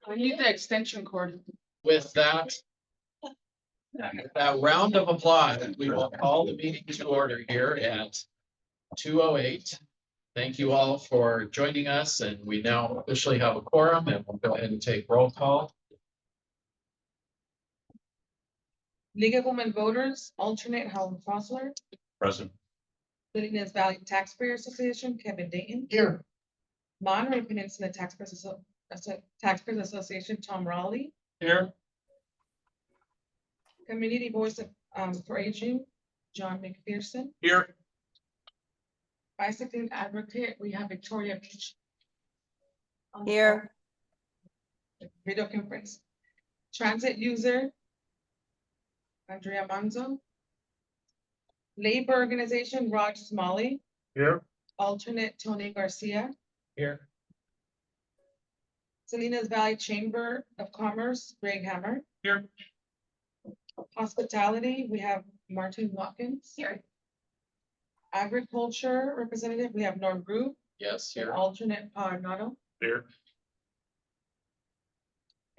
We need the extension cord. With that round of applause, we will call the meeting to order here at 2:08. Thank you all for joining us, and we now officially have a quorum, and we'll go ahead and take roll call. League of Women Voters, alternate Helen Fosler. Present. Salinas Valley Taxpayer Association, Kevin Dayton. Here. Monterey Peninsula Taxpayers Association, Tom Raleigh. Here. Community Voice for Aging, John McPherson. Here. Bicycling Advocate, we have Victoria Beach. Here. Video conference. Transit User, Andrea Manzo. Labor Organization, Raj Smalley. Here. Alternate Tony Garcia. Here. Salinas Valley Chamber of Commerce, Greg Hammer. Here. Hospitality, we have Martin Watkins. Here. Agriculture Representative, we have Norm Group. Yes, And here. alternate Nato. Here.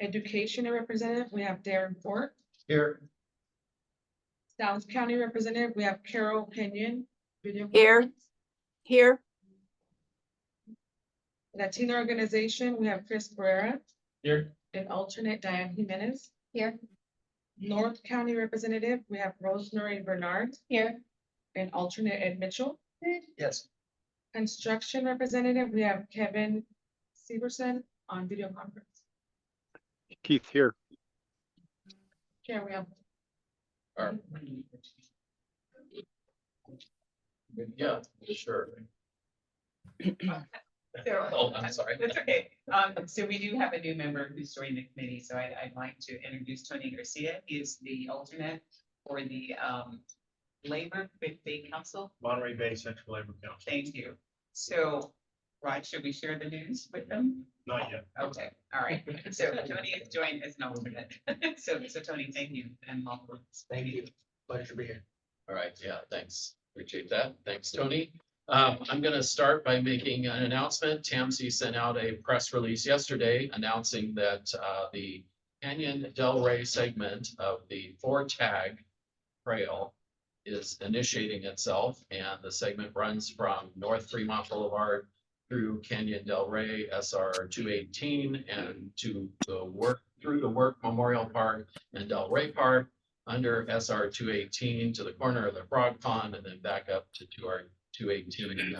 Education Representative, we have Darren Fort. Here. Downs County Representative, we have Carol Kenyon. Video Here. conference. Here. Latino Organization, we have Chris Pereira. Here. And alternate Diane Jimenez. Here. North County Representative, we have Rosemary Bernard. Here. And alternate Ed Mitchell. Yes. Construction Representative, we have Kevin Severson on video conference. Keith here. Chair, we have. Yeah, sure. So, Oh, I'm sorry. that's okay. So we do have a new member who's joined the committee, so I'd like to introduce Tony Garcia. He is the alternate for the Labor Bay Council. Monterey Bay Central Labor Council. Thank you. So, Rod, should we share the news with them? Not yet. Okay, all right. So Tony has joined as an alternate. So Tony, thank you and welcome. Thank you. Pleasure to be here. All right, yeah, thanks. Appreciate that. Thanks, Tony. I'm gonna start by making an announcement. Tamsi sent out a press release yesterday announcing that the Canyon Del Rey segment of the 4-tag trail is initiating itself, and the segment runs from North Fremont Boulevard through Canyon Del Rey, SR 218, and to the work through the Work Memorial Park and Del Rey Park, under SR 218 to the corner of the Frog Pond, and then back up to our 218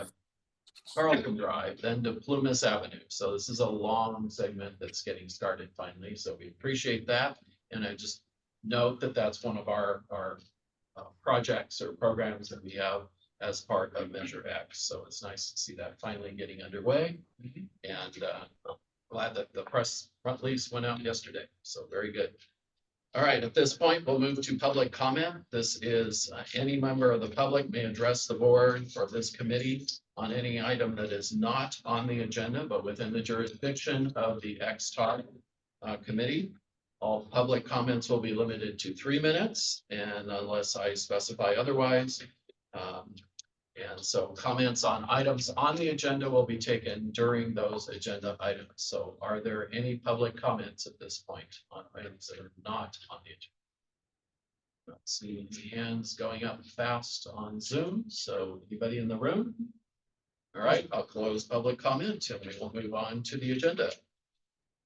Carlton Drive, then to Plumas Avenue. So this is a long segment that's getting started finally. So we appreciate that. And I just note that that's one of our projects or programs that we have as part of Measure X. So it's nice to see that finally getting underway. And glad that the press release went out yesterday. So very good. All right, at this point, we'll move to public comment. This is any member of the public may address the board or this committee on any item that is not on the agenda, but within the jurisdiction of the X-Talk committee. All public comments will be limited to 3 minutes, and unless I specify otherwise. And so comments on items on the agenda will be taken during those agenda items. So are there any public comments at this point on items that are not on the agenda? Not seeing the hands going up fast on Zoom. So anybody in the room? All right, I'll close public comment and we will move on to the agenda.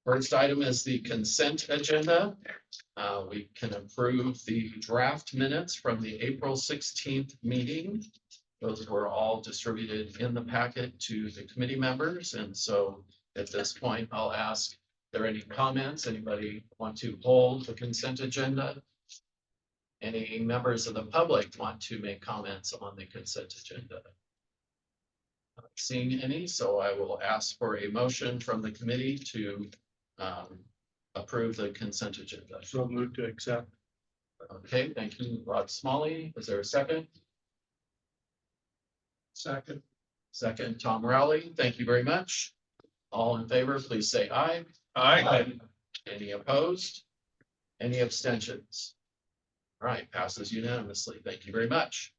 First item is the consent agenda. We can approve the draft minutes from the April 16th meeting. Those were all distributed in the packet to the committee members. And so at this point, I'll ask, are there any comments? Anybody want to hold the consent agenda? Any members of the public want to make comments on the consent agenda? Not seeing any, so I will ask for a motion from the committee to approve the consent agenda. So move to accept. Okay, thank you, Rod Smalley. Is there a second? Second. Second, Tom Rowley. Thank you very much. All in favor, please say aye. Aye. Any opposed? Any abstentions? All right, passes unanimously. Thank you very much.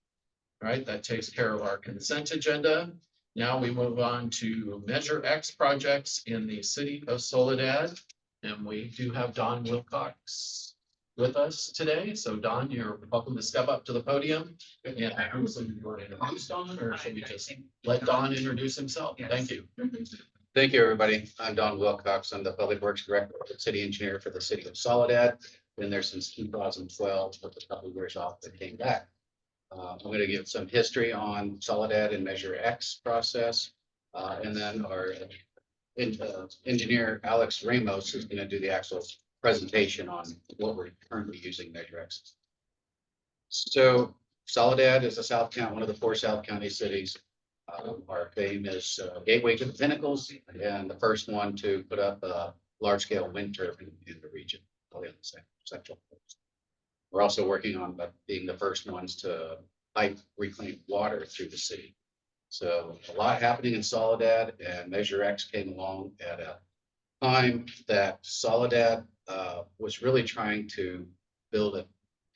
All right, that takes care of our consent agenda. Now we move on to Measure X projects in the city of Soledad. And we do have Don Wilcox with us today. So Don, you're welcome to step up to the podium. And who's you want to introduce Don, or should we just let Don introduce himself? Yes. Thank you. Thank you, everybody. I'm Don Wilcox. I'm the Public Works Director, City Engineer for the City of Soledad. Been there since 2012, took a couple of years off, but came back. I'm going to give some history on Soledad and Measure X process. And then our engineer, Alex Ramos, is going to do the actual presentation on what we're currently using Measure X. So Soledad is one of the 4 South County cities. Our famous gateway to the Pinnacles, and the first one to put up a large-scale wind turbine in the region, probably on the central coast. We're also working on being the first ones to pipe reclaimed water through the city. So a lot happening in Soledad, and Measure X came along at a time that Soledad was really trying to build a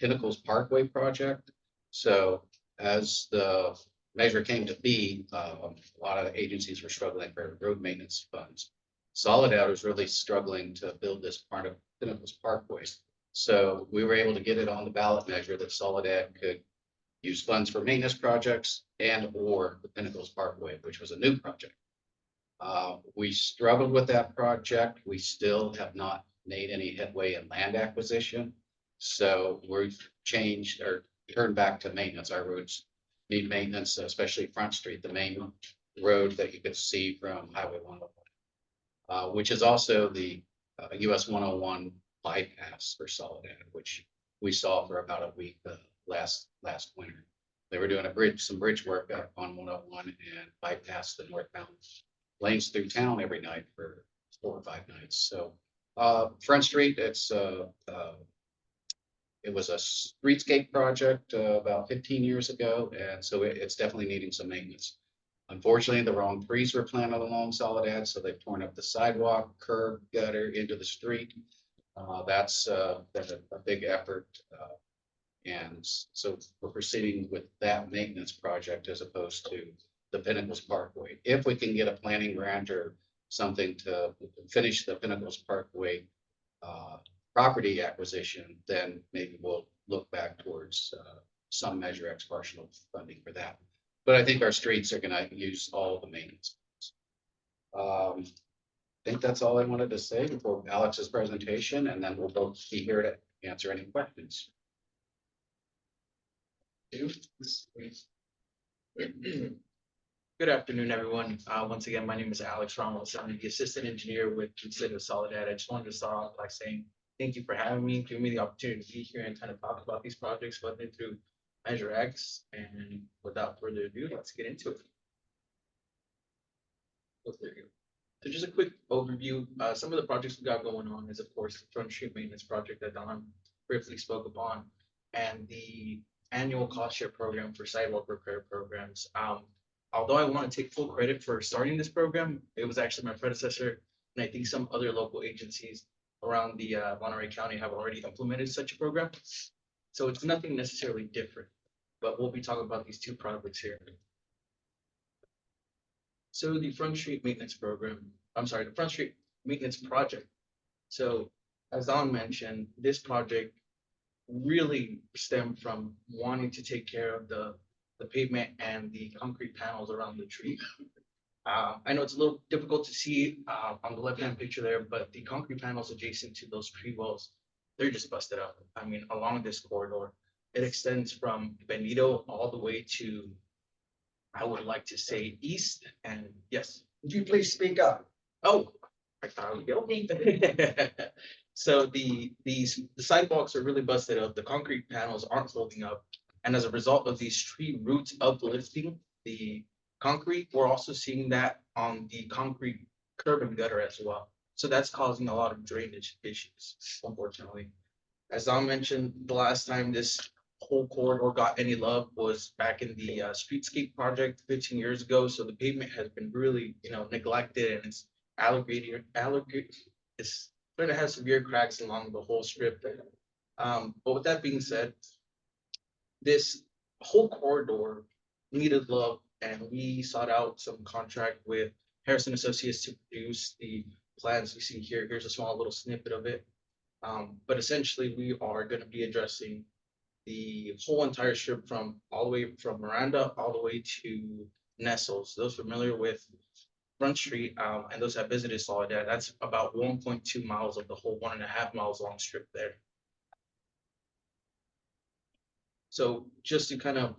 Pinnacles Parkway project. So as the measure came to be, a lot of agencies were struggling for road maintenance funds. Soledad was really struggling to build this part of Pinnacles Parkway. So we were able to get it on the ballot measure that Soledad could use funds for maintenance projects and or the Pinnacles Parkway, which was a new project. We struggled with that project. We still have not made any headway in land acquisition. So we've changed or turned back to maintenance. Our roads need maintenance, especially Front Street, the main road that you could see from Highway 101, which is also the US 101 bypass for Soledad, which we saw for about a week last winter. They were doing some bridge work up on 101 and bypassed the northbound lanes through town every night for 4 or 5 nights. So Front Street, it was a streetscape project about 15 years ago, and so it's definitely needing some maintenance. Unfortunately, the wrong trees were planted along Soledad, so they've torn up the sidewalk, curb, gutter into the street. That's a big effort. And so we're proceeding with that maintenance project as opposed to the Pinnacles Parkway. If we can get a planning grant or something to finish the Pinnacles Parkway property acquisition, then maybe we'll look back towards some Measure X partial funding for that. But I think our streets are going to use all the maintenance. I think that's all I wanted to say before Alex's presentation, and then we'll both be here to answer any questions. Good afternoon, everyone. Once again, my name is Alex Ramos. I'm the assistant engineer with the city of Soledad. I just wanted to start off by saying thank you for having me, giving me the opportunity to be here and kind of talk about these projects, funding through Measure X. And without further ado, let's get into it. So just a quick overview. Some of the projects we got going on is, of course, the Front Street Maintenance Project that Don briefly spoke upon, and the annual cost share program for sidewalk repair programs. Although I want to take full credit for starting this program, it was actually my predecessor, and I think some other local agencies around the Monterey County have already implemented such a program. So it's nothing necessarily different, but we'll be talking about these 2 projects here. So the Front Street Maintenance Program, the Front Street Maintenance Project. So as Don mentioned, this project really stemmed from wanting to take care of the pavement and the concrete panels around the tree. I know it's a little difficult to see on the left-hand picture there, but the concrete panels adjacent to those tree walls, they're just busted up. I mean, along this corridor, it extends from Benito all the way to, I would like to say, east. And yes. Would you please speak up? Oh, I thought I would go. So the sidewalks are really busted up. The concrete panels aren't holding up. And as a result of these tree roots uplifting the concrete, we're also seeing that on the concrete curb and gutter as well. So that's causing a lot of drainage issues, unfortunately. As Don mentioned, the last time this whole corridor got any love was back in the streetscape project 15 years ago. So the pavement has been really, neglected, and it's it's going to have severe cracks along the whole strip there. But with that being said, this whole corridor needed love, and we sought out some contract with Harrison Associates to produce the plans you see here. Here's a small little snippet of it. But essentially, we are gonna be addressing the whole entire strip from all the way from Miranda all the way to Nestles. Those familiar with Front Street, and those have visited Soledad, that's about 1.2 miles of the whole 1.5 miles long strip there. So just to kind of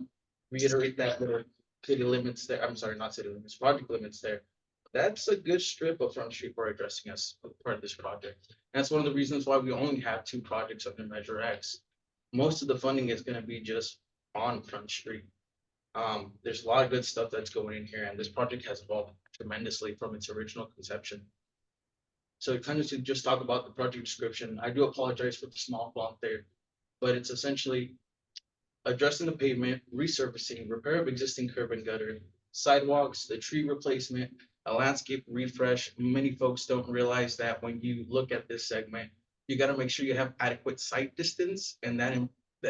reiterate that little city limits there, I'm sorry, not city limits, project limits there. That's a good strip of Front Street we're addressing as part of this project. That's one of the reasons why we only have 2 projects under Measure X. Most of the funding is gonna be just on Front Street. There's a lot of good stuff that's going in here, and this project has evolved tremendously from its original conception. So kind of to just talk about the project description, I do apologize for the small font there, but it's essentially addressing the pavement, resurfacing, repair of existing curb and gutter, sidewalks, the tree replacement, a landscape refresh. Many folks don't realize that when you look at this segment, you gotta make sure you have adequate sight distance, and that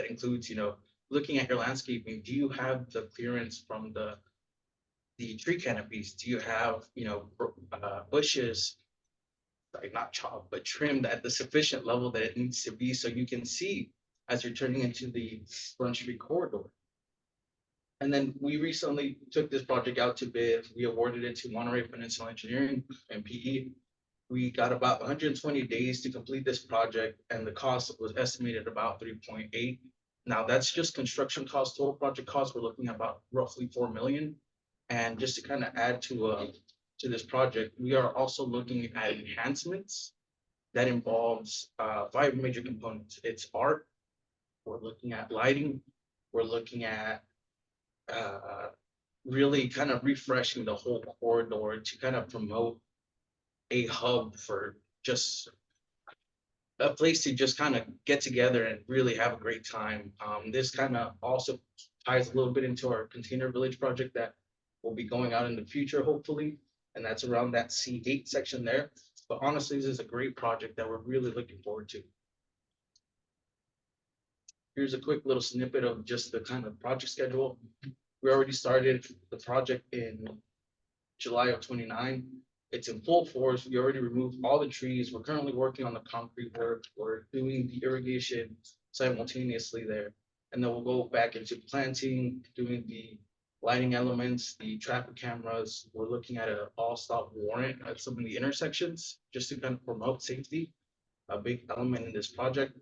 includes, looking at your landscaping. Do you have the clearance from the tree canopies? Do you have, bushes, like not chopped, but trimmed at the sufficient level that it needs to be so you can see as you're turning into the Front Street corridor? And then we recently took this project out to bid. We awarded it to Monterey Peninsula Engineering and PE. We got about 120 days to complete this project, and the cost was estimated about 3.8. Now that's just construction cost, total project cost. We're looking at about roughly 4 million. And just to kind of add to this project, we are also looking at enhancements that involves 5 major components. It's art. We're looking at lighting. We're looking at really kind of refreshing the whole corridor to kind of promote a hub for just a place to just kind of get together and really have a great time. This kind of also ties a little bit into our container village project that will be going out in the future, hopefully. And that's around that C8 section there. But honestly, this is a great project that we're really looking forward to. Here's a quick little snippet of just the kind of project schedule. We already started the project in July of 29. It's in full force. We already removed all the trees. We're currently working on the concrete work. We're doing the irrigation simultaneously there. And then we'll go back into planting, doing the lighting elements, the traffic cameras. We're looking at an all-stop warrant at some of the intersections just to kind of promote safety, a big element in this project.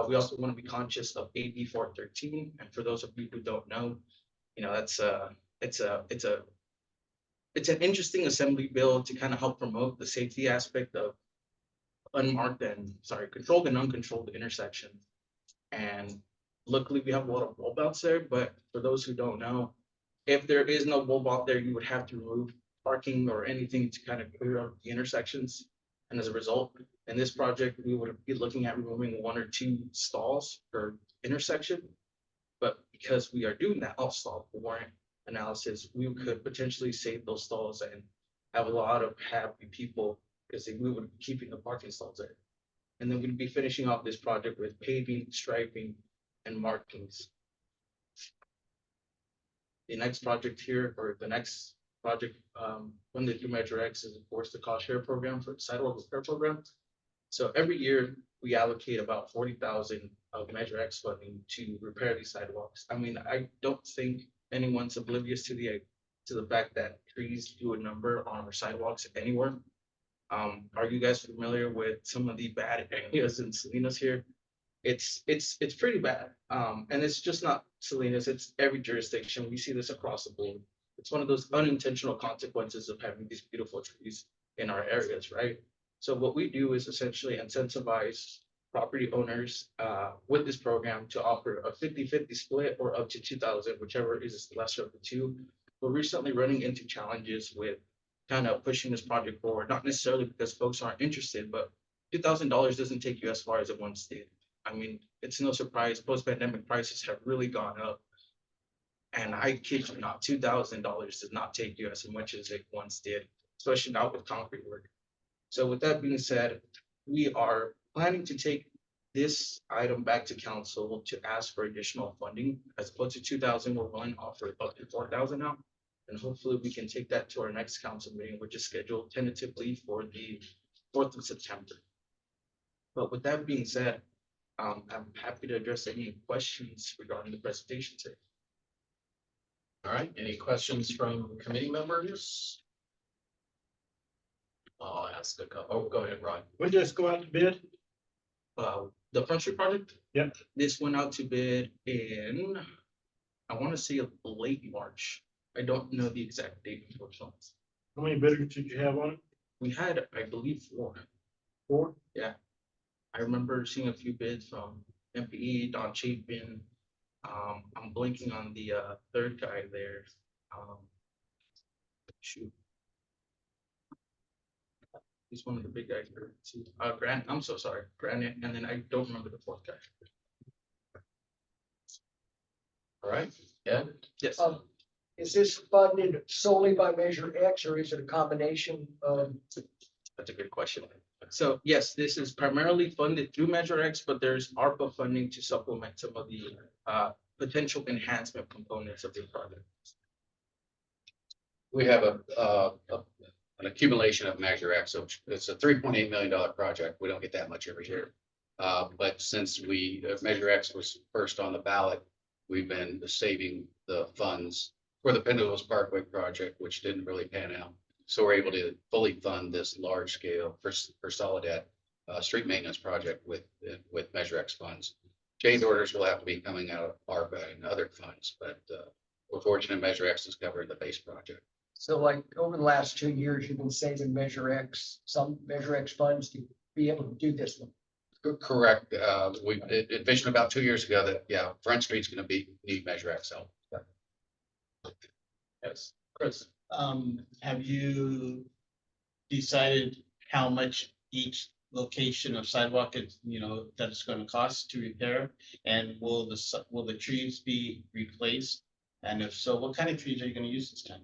We also want to be conscious of AB 413. And for those of you who don't know, it's an interesting assembly bill to kind of help promote the safety aspect of controlled and uncontrolled intersections. And luckily we have a lot of bulb outs there, but for those who don't know, if there is no bulb out there, you would have to remove parking or anything to kind of clear up the intersections. And as a result, in this project, we would be looking at removing 1 or 2 stalls per intersection. But because we are doing that off-stall warrant analysis, we could potentially save those stalls and have a lot of happy people because we would be keeping the parking stalls there. And then we'd be finishing off this project with paving, striping, and markings. The next project here, or the next project when they do Measure X, is of course the cost share program for the sidewalk repair program. So every year we allocate about 40,000 of Measure X funding to repair these sidewalks. I mean, I don't think anyone's oblivious to the fact that trees do a number on our sidewalks anywhere. Are you guys familiar with some of the bad areas in Salinas here? It's pretty bad. And it's just not Salinas, it's every jurisdiction. We see this across the board. It's one of those unintentional consequences of having these beautiful trees in our areas, right? So what we do is essentially incentivize property owners with this program to offer a 50-50 split or up to 2,000, whichever is the lesser of the two. We're recently running into challenges with kind of pushing this project forward, not necessarily because folks aren't interested, but $2,000 doesn't take you as far as it once did. I mean, it's no surprise, post-pandemic prices have really gone up. And I kid you not, $2,000 does not take you as much as it once did, especially not with concrete work. So with that being said, we are planning to take this item back to council to ask for additional funding. As opposed to 2,000, we're going to offer up to 4,000 now. And hopefully we can take that to our next council meeting, which is scheduled tentatively for the 4th of September. But with that being said, I'm happy to address any questions regarding the presentation today. All right, any questions from committee members? I'll ask a couple. Oh, go ahead, Rod. When does this go out to bid? The Front Street project? Yep. This went out to bid in, I want to say late March. I don't know the exact date, unfortunately. How many bidders did you have on it? We had, I believe, 4. 4? I remember seeing a few bids from MPE, Don Chapin. I'm blanking on the third guy there. Shoot. He's one of the big guys here. Grant, I'm so sorry, Grant, and then I don't remember the 4th guy. All right, Ed? Yes. Is this funded solely by Measure X or is it a combination of? That's a good question. So yes, this is primarily funded through Measure X, but there's ARPA funding to supplement some of the potential enhancement components of the project. We have an accumulation of Measure X, so it's a $3.8 million project. We don't get that much every year. But since Measure X was first on the ballot, we've been saving the funds for the Pendleton Parkway project, which didn't really pan out. So we're able to fully fund this large scale for Soledad street maintenance project with Measure X funds. Change orders will have to be coming out of ARPA and other funds, but we're fortunate Measure X is covering the base project. So like over the last 2 years, you've been saving Measure X, some Measure X funds to be able to do this one. Correct. We envisioned about 2 years ago that, yeah, Front Street's gonna need Measure X help. Yes, Chris? Have you decided how much each location of sidewalk is, that it's gonna cost to repair? And will the trees be replaced? And if so, what kind of trees are you gonna use this time?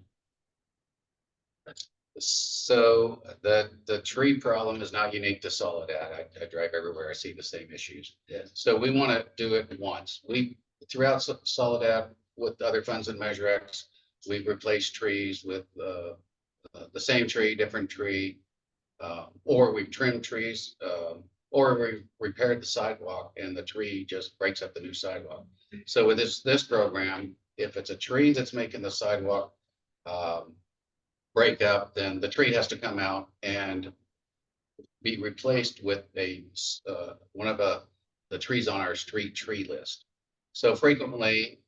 So the tree problem is not unique to Soledad. I drive everywhere. I see the same issues. Yeah. So we want to do it once. Throughout Soledad with other funds in Measure X, we've replaced trees with the same tree, different tree, or we've trimmed trees, or we repaired the sidewalk and the tree just breaks up the new sidewalk. So with this program, if it's a tree that's making the sidewalk break up, then the tree has to come out and be replaced with one of the trees on our street tree list. So frequently,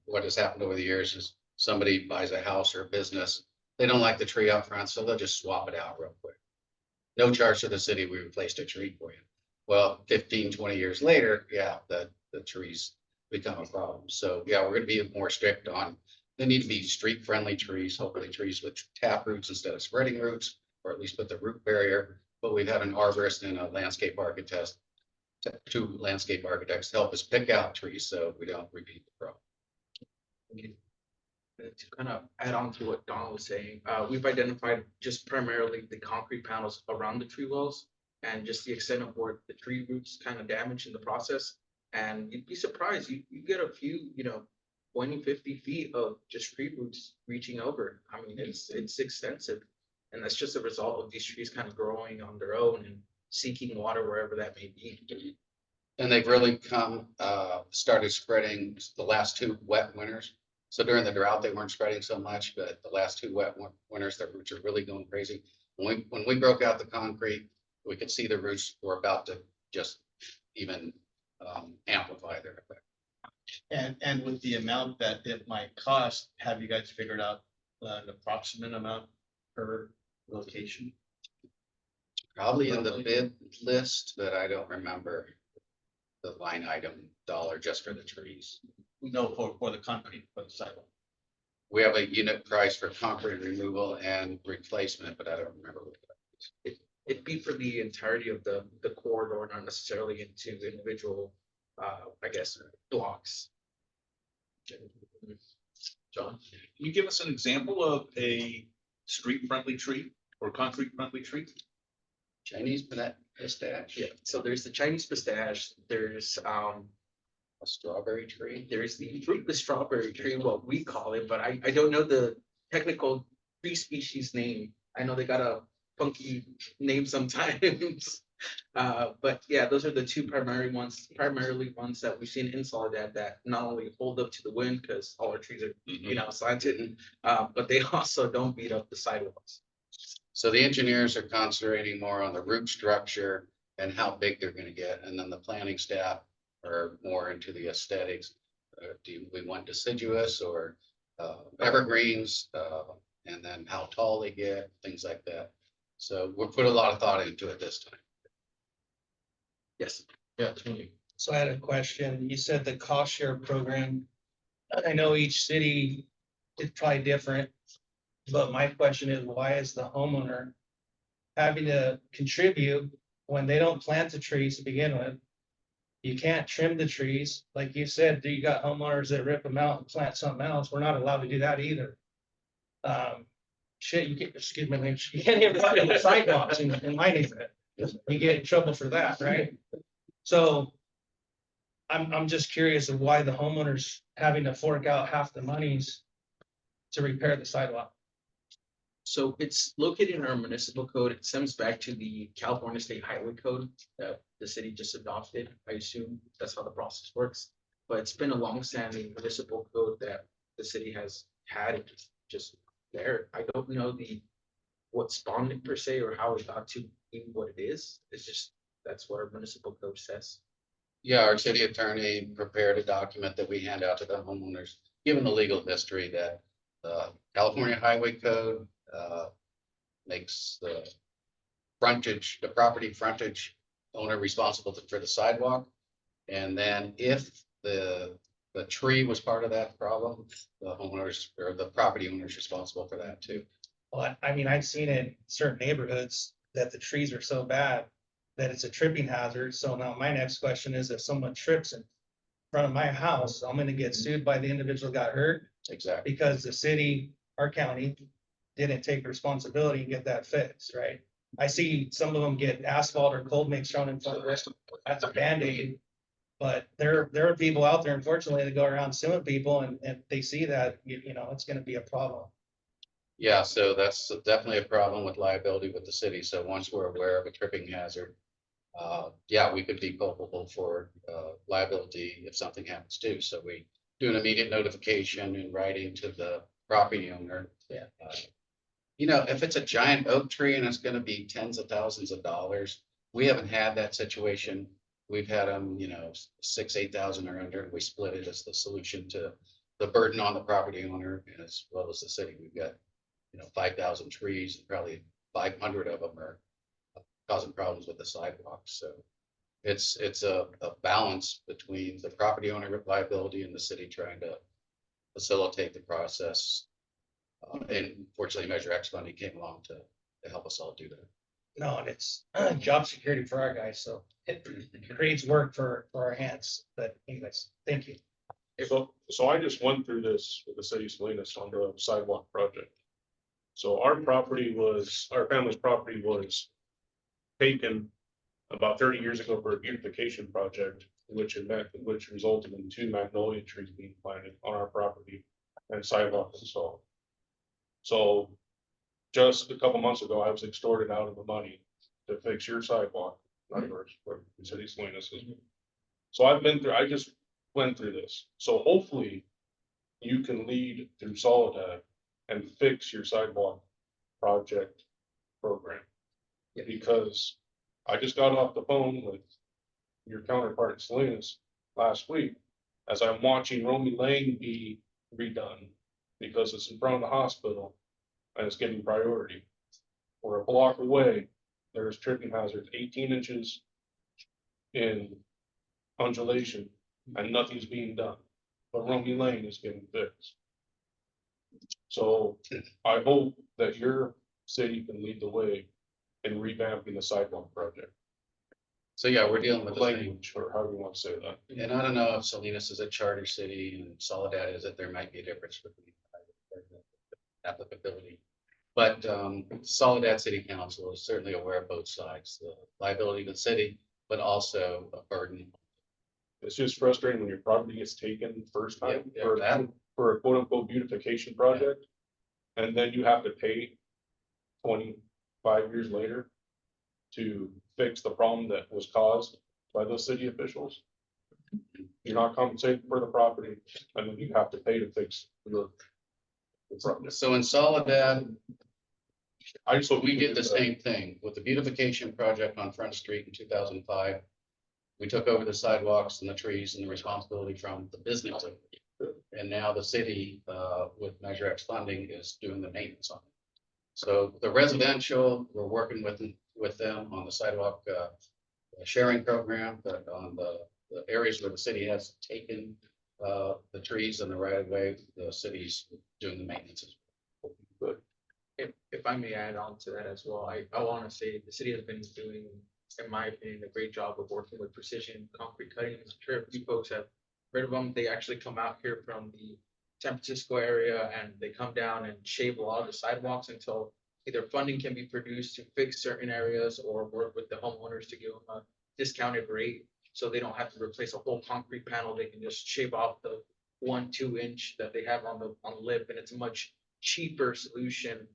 what has happened over the years is somebody buys a house or a business, they don't like the tree up front, so they'll just swap it out real quick. No charge to the city, we replaced a tree for you. Well, 15, 20 years later, yeah, the trees become a problem. So yeah, we're gonna be more strict on, they need to be street friendly trees, hopefully trees with tap roots instead of spreading roots, or at least with the root barrier. But we've had an arborist and a landscape architect, 2 landscape architects help us pick out trees so we don't repeat the problem. To kind of add on to what Don was saying, we've identified just primarily the concrete panels around the tree wells and just the extent of where the tree roots kind of damage in the process. And you'd be surprised, you get a few, 20, 50 feet of just tree roots reaching over. I mean, it's extensive. And that's just a result of these trees kind of growing on their own and seeking water wherever that may be. And they've really started spreading the last 2 wet winters. So during the drought, they weren't spreading so much, but the last 2 wet winters, their roots are really going crazy. When we broke out the concrete, we could see the roots were about to just even amplify their effect. And with the amount that it might cost, have you guys figured out an approximate amount per location? Probably in the bid list, but I don't remember the line item dollar just for the trees. No, for the concrete, for the sidewalk. We have a unit price for concrete removal and replacement, but I don't remember what that is. It'd be for the entirety of the corridor, not necessarily into individual, blocks. John? Can you give us an example of a street-friendly tree or concrete-friendly tree? Chinese pistache, Yeah, so there's the Chinese pistache, there's a strawberry tree. there's the fruitless strawberry tree, what we call it, but I don't know the technical tree species name. I know they got funky name sometimes. But yeah, those are the two primarily ones that we've seen in Soledad that not only hold up to the wind because all our trees are, you know, slanted, but they also don't beat up the sidewalks. So the engineers are concentrating more on the root structure and how big they're gonna get, and then the planning staff are more into the aesthetics. Do we want deciduous or evergreens, and then how tall they get, things like that. So we'll put a lot of thought into it this time. Yes. Yeah, Tony. So I had a question. You said the cost share program. I know each city is probably different. But my question is, why is the homeowner having to contribute when they don't plant the trees to begin with? You can't trim the trees. Like you said, you got homeowners that rip them out and plant something else. We're not allowed to do that either. Shit, you get, excuse me, you can't even put in the sidewalks in my neighborhood. You get in trouble for that, right? So I'm just curious of why the homeowner's having to fork out half the monies to repair the sidewalk. So it's located in our municipal code. It stems back to the California State Highway Code that the city just adopted. I assume that's how the process works. But it's been a longstanding municipal code that the city has had just there. I don't know what spawned it per se or how it got to be what it is. It's just, that's what our municipal code says. Yeah, our city attorney prepared a document that we hand out to the homeowners, given the legal history that the California Highway Code makes the frontage, the property frontage owner responsible for the sidewalk. And then if the tree was part of that problem, the homeowners or the property owners responsible for that too. Well, I mean, I've seen in certain neighborhoods that the trees are so bad that it's a tripping hazard. So now my next question is, if someone trips in front of my house, I'm gonna get sued by the individual who got hurt Exactly. because the city, our county, didn't take responsibility and get that fixed, right? I see some of them get asphalt or cold mix thrown in front of it. That's a Band-Aid. But there are people out there, unfortunately, that go around suing people and they see that, you know, it's gonna be a problem. Yeah, so that's definitely a problem with liability with the city. So once we're aware of a tripping hazard, yeah, we could be culpable for liability if something happens too. So we do an immediate notification in writing to the property owner. Yeah. You know, if it's a giant oak tree and it's gonna be tens of thousands of dollars, we haven't had that situation. We've had them, you know, 6,000-8,000 or under, and we split it as the solution to the burden on the property owner as well as the city. We've got, you know, 5,000 trees, and probably 500 of them are causing problems with the sidewalks. So it's a balance between the property owner liability and the city trying to facilitate the process. And fortunately, Measure X funding came along to help us all do that. No, and it's job security for our guys, so it creates work for our hands. But anyways, thank you. So I just went through this with the city of Salinas on the sidewalk project. So our family's property was taken about 30 years ago for a beautification project, which resulted in 2 magnolia trees being planted on our property and sidewalk installed. So just a couple months ago, I was extorted out of the money to fix your sidewalk, not yours, but the city of Salinas. So I just went through this. So hopefully you can lead through Soledad and fix your sidewalk project program. Yeah. Because I just got off the phone with your counterpart in Salinas last week as I'm watching Romy Lane be redone because it's in front of the hospital and it's getting priority. We're a block away. There's tripping hazards, 18 inches in undulation and nothing's being done. But Romy Lane is getting fixed. So I hope that your city can lead the way in revamping the sidewalk project. So yeah, we're dealing with the same. Language, or however you want to say that. And I don't know if Salinas is a charter city and Soledad is that there might be a difference between applicability. But Soledad City Council is certainly aware of both sides, the liability of the city, but also a burden. It's just frustrating when your property gets taken first time Yeah, for, that- for a quote unquote beautification project. And then you have to pay 20, 5 years later to fix the problem that was caused by those city officials. You're not compensated for the property, and then you have to pay to fix the project. So in Soledad, I just hope we did do the that. same thing with the beautification project on Front Street in 2005. We took over the sidewalks and the trees and the responsibility from the business. And now the city, with Measure X funding, is doing the maintenance on it. So the residential, we're working with them on the sidewalk sharing program, but on the areas where the city has taken the trees and the right of way, the city's doing the maintenance. If I may add on to that as well, I want to say the city has been doing, in my opinion, a great job of working with precision concrete cutting. I'm sure if you folks have heard of them. They actually come out here from the San Francisco area and they come down and shave a lot of the sidewalks until either funding can be produced to fix certain areas or work with the homeowners to give them a discounted rate. So they don't have to replace a whole concrete panel. They can just shave off the 1-2 inch that they have on the lip, and it's a much cheaper solution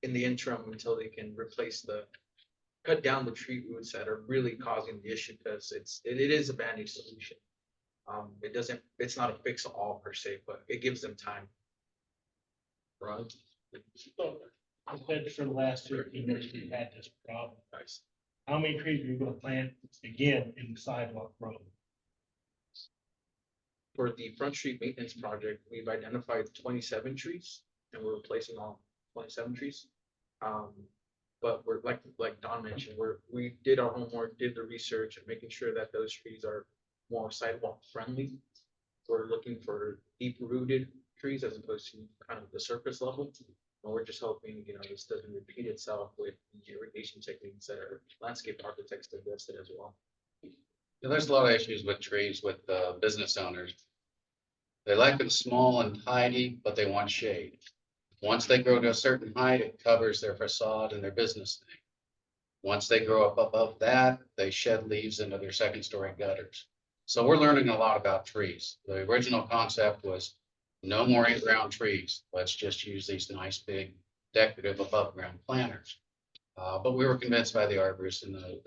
in the interim until they can cut down the tree roots that are really causing the issue, because it is a band-aid solution. It's not a fix all per se, but it gives them time. Right. I said for the last 13 years, we've had this problem. How many trees are you gonna plant again in the sidewalk road? For the Front Street Maintenance Project, we've identified 27 trees and we're replacing all 27 trees. But we're like Don mentioned, we did our homework, did the research and making sure that those trees are more sidewalk friendly. We're looking for deep rooted trees as opposed to kind of the surface level. And we're just hoping, this doesn't repeat itself with the irrigation techniques that our landscape architects suggested as well. There's a lot of issues with trees with business owners. They like them small and tidy, but they want shade. Once they grow to a certain height, it covers their facade and their business thing. Once they grow up above that, they shed leaves into their second story gutters. So we're learning a lot about trees. The original concept was no more in-ground trees. Let's just use these nice big decorative above ground planters. But we were convinced by the arborists and the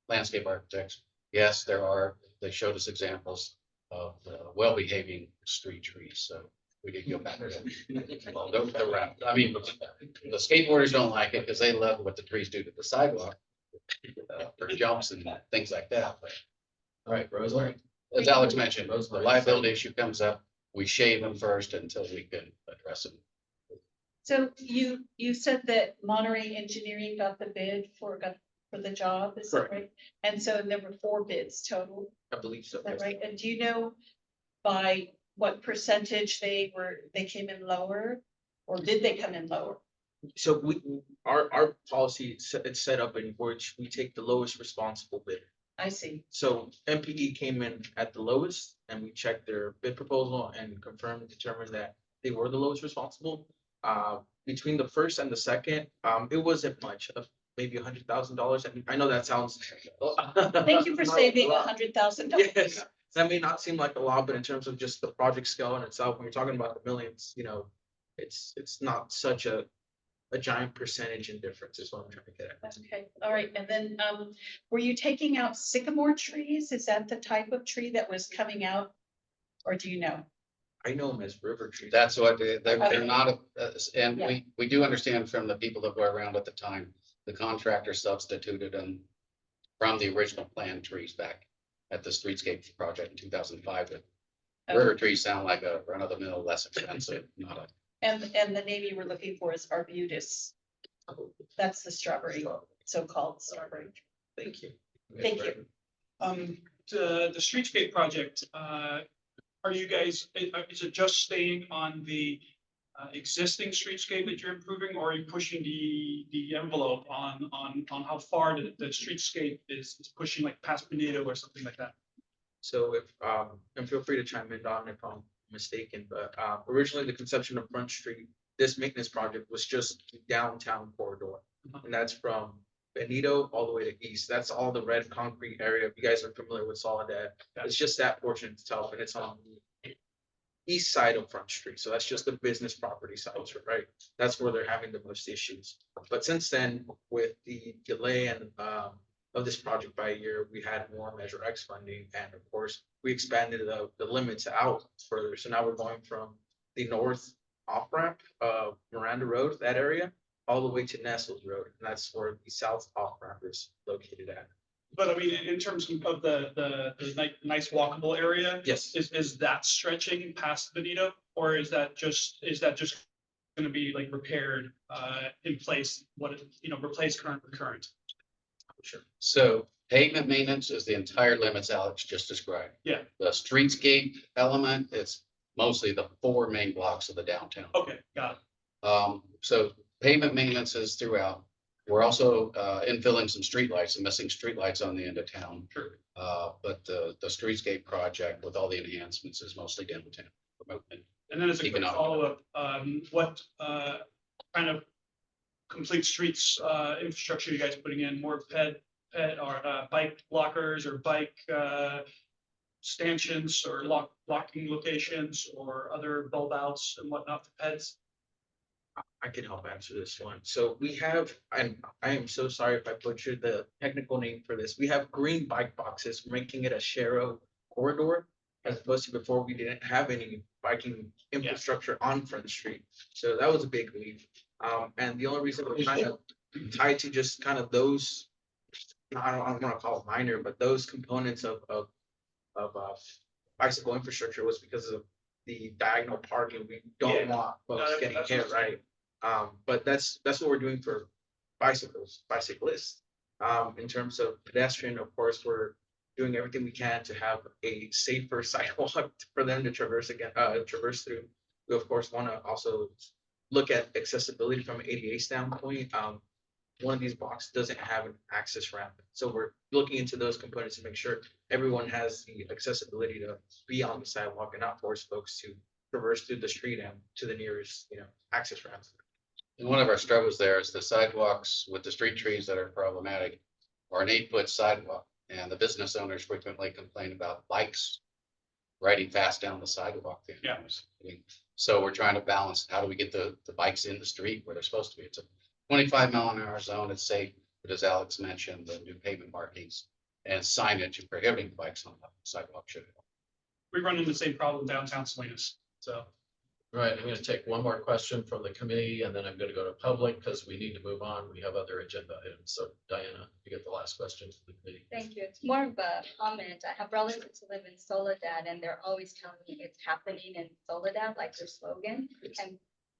landscape architects. Yes, they showed us examples of well-behaving street trees. So we did go back to that. Well, they're round. I mean, the skateboarders don't like it because they love what the trees do to the sidewalk. For jumps and things like that. But, all right, Rosemary, as Alex mentioned, the liability issue comes up. We shave them first until we can address them. So you said that Monterey Engineering got the bid for the job, is that Correct. right? And so there were 4 bids total, I believe so. is that right? And do you know by what percentage they came in lower? Or did they come in lower? So our policy, it's set up in which we take the lowest responsible bidder. I see. So MPE came in at the lowest and we checked their bid proposal and confirmed and determined that they were the lowest responsible. Between the first and the second, it wasn't much, of maybe $100,000. And I know that sounds. Thank you for not saving a lot. $100,000. Yes, that may not seem like a lot, but in terms of just the project scale in itself, when you're talking about the millions, it's not such a giant percentage in difference is what I'm trying to get at. Okay, all right. And then were you taking out sycamore trees? Is that the type of tree that was coming out? Or do you know? I know them as river trees. That's what they're Okay. not, and Yeah. we do understand from the people that were around at the time, the contractor substituted them from the original planned trees back at the streetscape project in 2005. Okay. River trees sound like a run of the mill, less expensive, not a. And the name you were looking for is arbutus. That's the strawberry, so-called strawberry. Thank you. Thank you. The streetscape project, are you guys, is it just staying on the existing streetscape that you're improving, or are you pushing the envelope on how far the streetscape is pushing, like past Benito or something like that? So and feel free to chime in, Don, if I'm mistaken, but originally the conception of Front Street, this maintenance project was just the downtown corridor. And that's from Benito all the way to east. That's all the red concrete area. If you guys are familiar with Soledad, it's just that portion itself, and it's on east side of Front Street. So that's just the business property side, right? That's where they're having the most issues. But since then, with the delay and of this project by a year, we had more Measure X funding, and of course, we expanded the limits out further. So now we're going from the north off ramp of Miranda Road, that area, all the way to Nestles Road, and that's where the south off ramp is located at. But I mean, in terms of the nice walkable area, Yes. is that stretching past Benito? Or is that just gonna be like repaired, in place, replace current with current? Sure. So pavement maintenance is the entire limits Alex just described. Yeah. The streetscape element, it's mostly the 4 main blocks of the downtown. Okay, got it. So pavement maintenance is throughout. We're also infilling some streetlights, some missing streetlights on the end of town. Sure. But the streetscape project with all the enhancements is mostly downtown. And then as a quick Economic. follow-up, what kind of complete streets infrastructure you guys putting in? More ped or bike blockers or bike stanchions or locking locations or other bulb outs and whatnot for peds? I can help answer this one. So we have, and I am so sorry if I butchered the technical name for this. We have green bike boxes, making it a Shero corridor. As opposed to before, we didn't have any biking infrastructure on Front Street. So that was a big leap. And the only reason we're kind of tied to just kind of those, I don't want to call it minor, but those components of bicycle infrastructure was because of the diagonal parking. We don't want folks getting hit, right? But that's what we're doing for bicyclists. In terms of pedestrian, of course, we're doing everything we can to have a safer sidewalk for them to traverse through. We of course want to also look at accessibility from an ADA standpoint. One of these boxes doesn't have an access ramp, so we're looking into those components to make sure everyone has the accessibility to be on the sidewalk and not force folks to traverse through the street and to the nearest, access ramp. And one of our struggles there is the sidewalks with the street trees that are problematic are an 8-foot sidewalk. And the business owners frequently complain about bikes riding fast down the sidewalk. Yeah. So we're trying to balance, how do we get the bikes in the street where they're supposed to be? It's a 25-mile-an-hour zone. It's safe, but as Alex mentioned, the new pavement markings and signage prohibiting bikes on the sidewalk should help. We run into the same problem downtown Salinas, so. All right, I'm going to take one more question from the committee and then I'm going to go to public because we need to move on. We have other agenda items. So Diana, you get the last question from the committee. Thank you. It's more of a comment. I have relatives who live in Soledad and they're always telling me it's happening in Soledad, like their slogan. And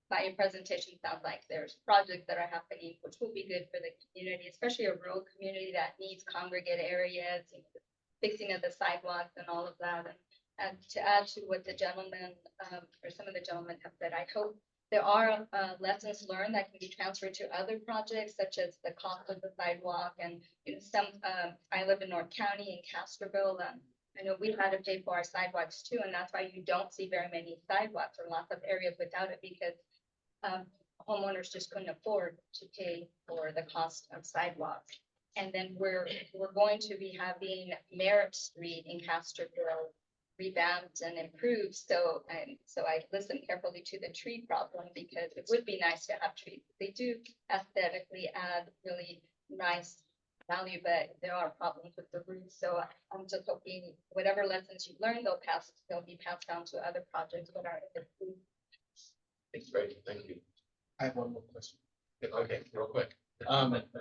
by your presentation, sounds like there's projects that are happening, which will be good for the community, especially a rural community that needs congregate areas, fixing of the sidewalks and all of that. And to add to what the gentleman, or some of the gentlemen have said, I hope there are lessons learned that can be transferred to other projects, such as the cost of the sidewalk. And I live in North County in Castroville, and I know we had to pay for our sidewalks too, and that's why you don't see very many sidewalks or lots of areas without it, because homeowners just couldn't afford to pay for the cost of sidewalks. And then we're going to be having Merritt Street in Castroville revamped and improved. So I listened carefully to the tree problem, because it would be nice to have trees. They do aesthetically add really nice value, but there are problems with the roots. So I'm just hoping whatever lessons you learned, they'll be passed down to other projects that are improved. Thanks, great. Thank you. I have one more question. Okay, real quick.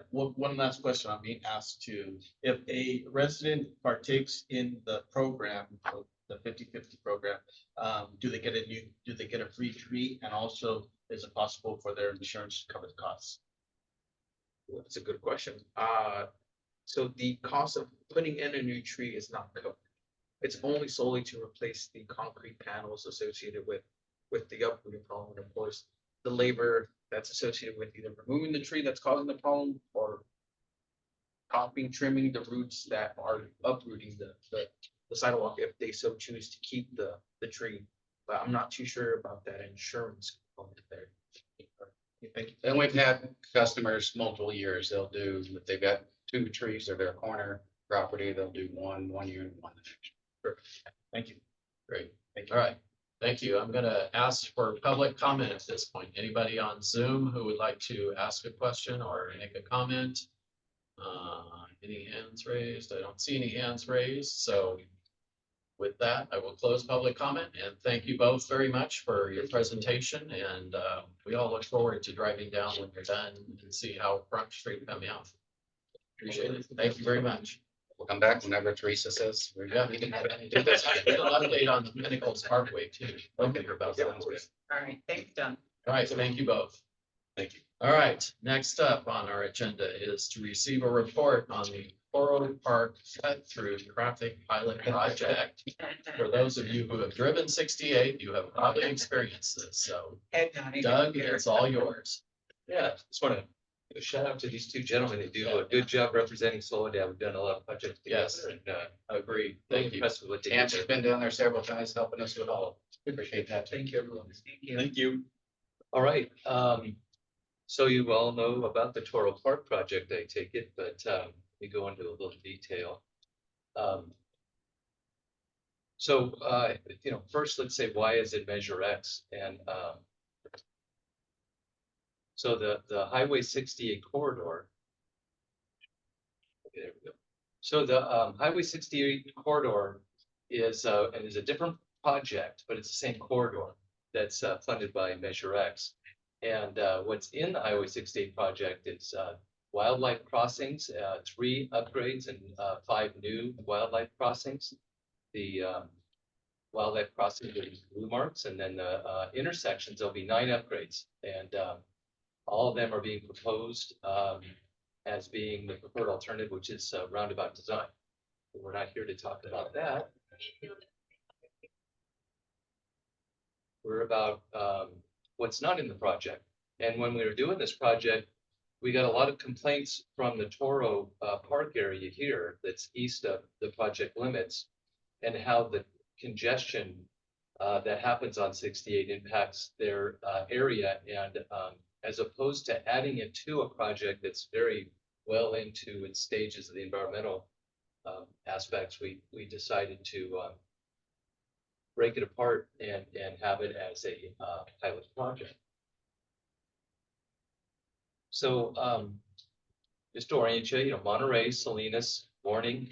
One last question I'm being asked to, if a resident partakes in the program, the 50/50 program, do they get a free tree? And also, is it possible for their insurance to cover the costs? That's a good question. So the cost of putting in a new tree is not covered. It's only solely to replace the concrete panels associated with the uprooting problem. And of course, the labor that's associated with either removing the tree that's causing the problem or trimming the roots that are uprooting the sidewalk, if they so choose to keep the tree. But I'm not too sure about that insurance component there. Thank you. And we've had customers multiple years. They'll do, if they've got 2 trees or their corner property, they'll do one year and one the next. Thank you. Great. Thank you. All right. Thank you. I'm gonna ask for public comment at this point. Anybody on Zoom who would like to ask a question or make a comment? Any hands raised? I don't see any hands raised, so with that, I will close public comment and thank you both very much for your presentation. And we all look forward to driving down when you're done and see how Front Street come out. Appreciate it. Thank you very much. We'll come back whenever Teresa says. Yeah, we can do this. I did an update on the Pinnacles Parkway too. Okay, about that. All right, thanks, John. All right, thank you both. Thank you. All right, next up on our agenda is to receive a report on the Oro Park cut through traffic pilot project. For those of you who have driven 68, you have probably experienced this, so Head nodding. Doug, it's all yours. Yeah, just want to give a shout out to these two gentlemen. They do a good job representing Soledad. We've done a lot of projects Yes. together and Agreed. really Thank you. impressed with what they Tam's did. been down there several times helping us with all. Appreciate that. Thank you, everyone. Thank you. Thank you. All right, so you all know about the Toro Park project, I take it, but we go into a little detail. First, let's say, why is it Measure X? And so the Highway 68 corridor. Okay, there we go. So the Highway 68 corridor is a different project, but it's the same corridor that's funded by Measure X. And what's in the Highway 68 project is wildlife crossings, 3 upgrades and 5 new wildlife crossings. The wildlife crossings are blue marks, and then the intersections, there'll be 9 upgrades. And all of them are being proposed as being the preferred alternative, which is roundabout design. We're not here to talk about that. We're about what's not in the project. And when we were doing this project, we got a lot of complaints from the Toro Park area here that's east of the project limits, and how the congestion that happens on 68 impacts their area. And as opposed to adding it to a project that's very well into its stages of the environmental aspects, we decided to break it apart and have it as a pilot project. So just to orient you, Monterey, Salinas, morning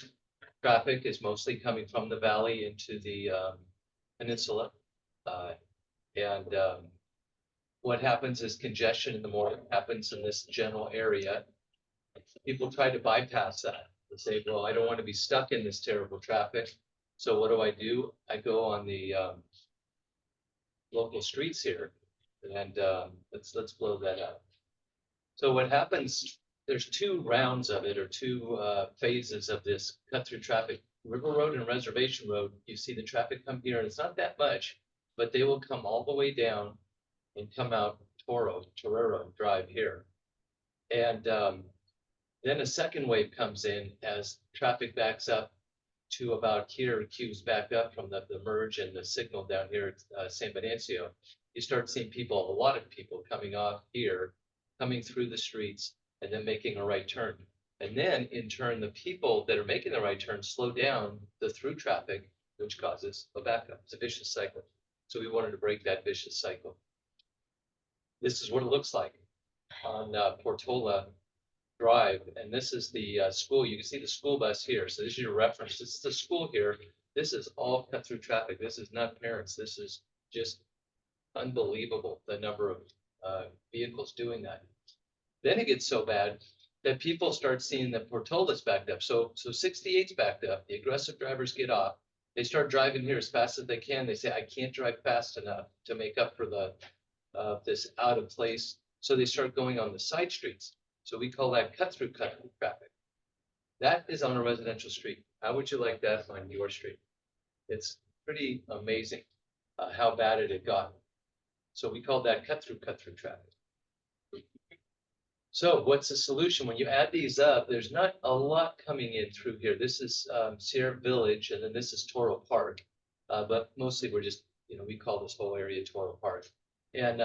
traffic is mostly coming from the valley into the peninsula. What happens is congestion in the morning happens in this general area. People try to bypass that. They say, well, I don't want to be stuck in this terrible traffic. So what do? I go on the local streets here, and let's blow that up. So what happens, there's 2 rounds of it, or 2 phases of this cut through traffic. River Road and Reservation Road, you see the traffic come here, and it's not that much, but they will come all the way down and come out Torero Drive here. And then a second wave comes in as traffic backs up to about here, queues back up from the merge and the signal down here at San Venancio. You start seeing people, a lot of people coming off here, coming through the streets, and then making a right turn. And then in turn, the people that are making the right turn slow down the through traffic, which causes a backup. It's a vicious cycle. So we wanted to break that vicious cycle. This is what it looks like on Portola Drive. And this is the school. You can see the school bus here. So this is your reference. This is the school here. This is all cut through traffic. This is not parents. This is just unbelievable, the number of vehicles doing that. Then it gets so bad that people start seeing that Portola's backed up. So 68's backed up. The aggressive drivers get off. They start driving here as fast as they can. They say, I can't drive fast enough to make up for the this out of place. So they start going on the side streets. So we call that cut through traffic. That is on a residential street. How would you like that on your street? It's pretty amazing how bad it had gotten. So we call that cut through traffic. So what's the solution? When you add these up, there's not a lot coming in through here. This is Sierra Village, and then this is Toro Park. But mostly we're just, we call this whole area Toro Park. And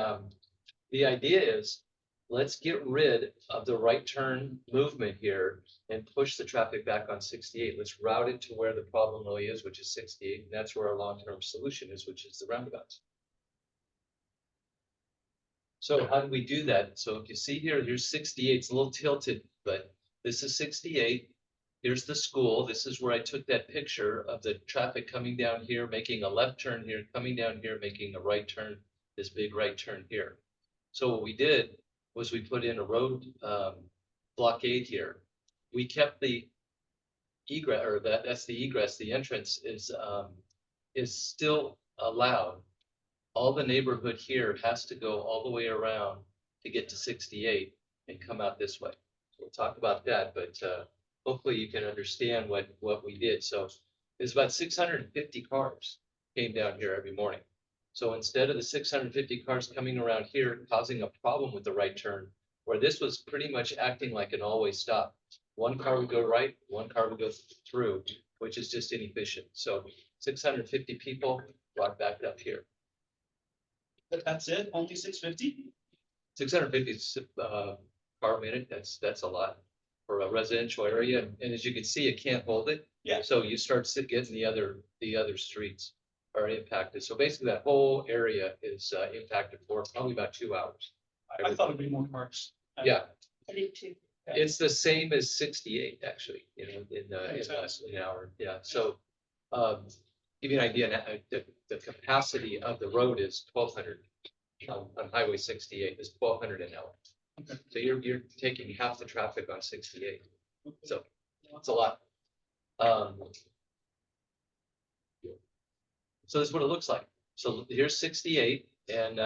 the idea is let's get rid of the right turn movement here and push the traffic back on 68. Let's route it to where the problem really is, which is 68. And that's where our long-term solution is, which is the roundabouts. So how do we do that? So if you see here, here's 68, it's a little tilted, but this is 68. Here's the school. This is where I took that picture of the traffic coming down here, making a left turn here, coming down here, making a right turn, this big right turn here. So what we did was we put in a road blockade here. We kept the egress, or that's the egress, the entrance is still allowed. All the neighborhood here has to go all the way around to get to 68 and come out this way. So we'll talk about that, but hopefully you can understand what we did. So there's about 650 cars came down here every morning. So instead of the 650 cars coming around here causing a problem with the right turn, where this was pretty much acting like an always stop. One car would go right, one car would go through, which is just inefficient. So 650 people brought back up here. But that's it, only 650? 650 car a minute, that's a lot for a residential area. And as you can see, it can't hold it. Yeah. So you start getting the other streets are impacted. So basically that whole area is impacted for probably about 2 hours. I thought it'd be more cars. Yeah, I did too. it's the same as 68 actually, in less than an hour. Yeah, so give you an idea, the capacity of the road is 1,200. On Highway 68 is 1,200 an hour. Okay. So you're taking half the traffic on 68. So it's a lot. So this is what it looks like. So here's 68, and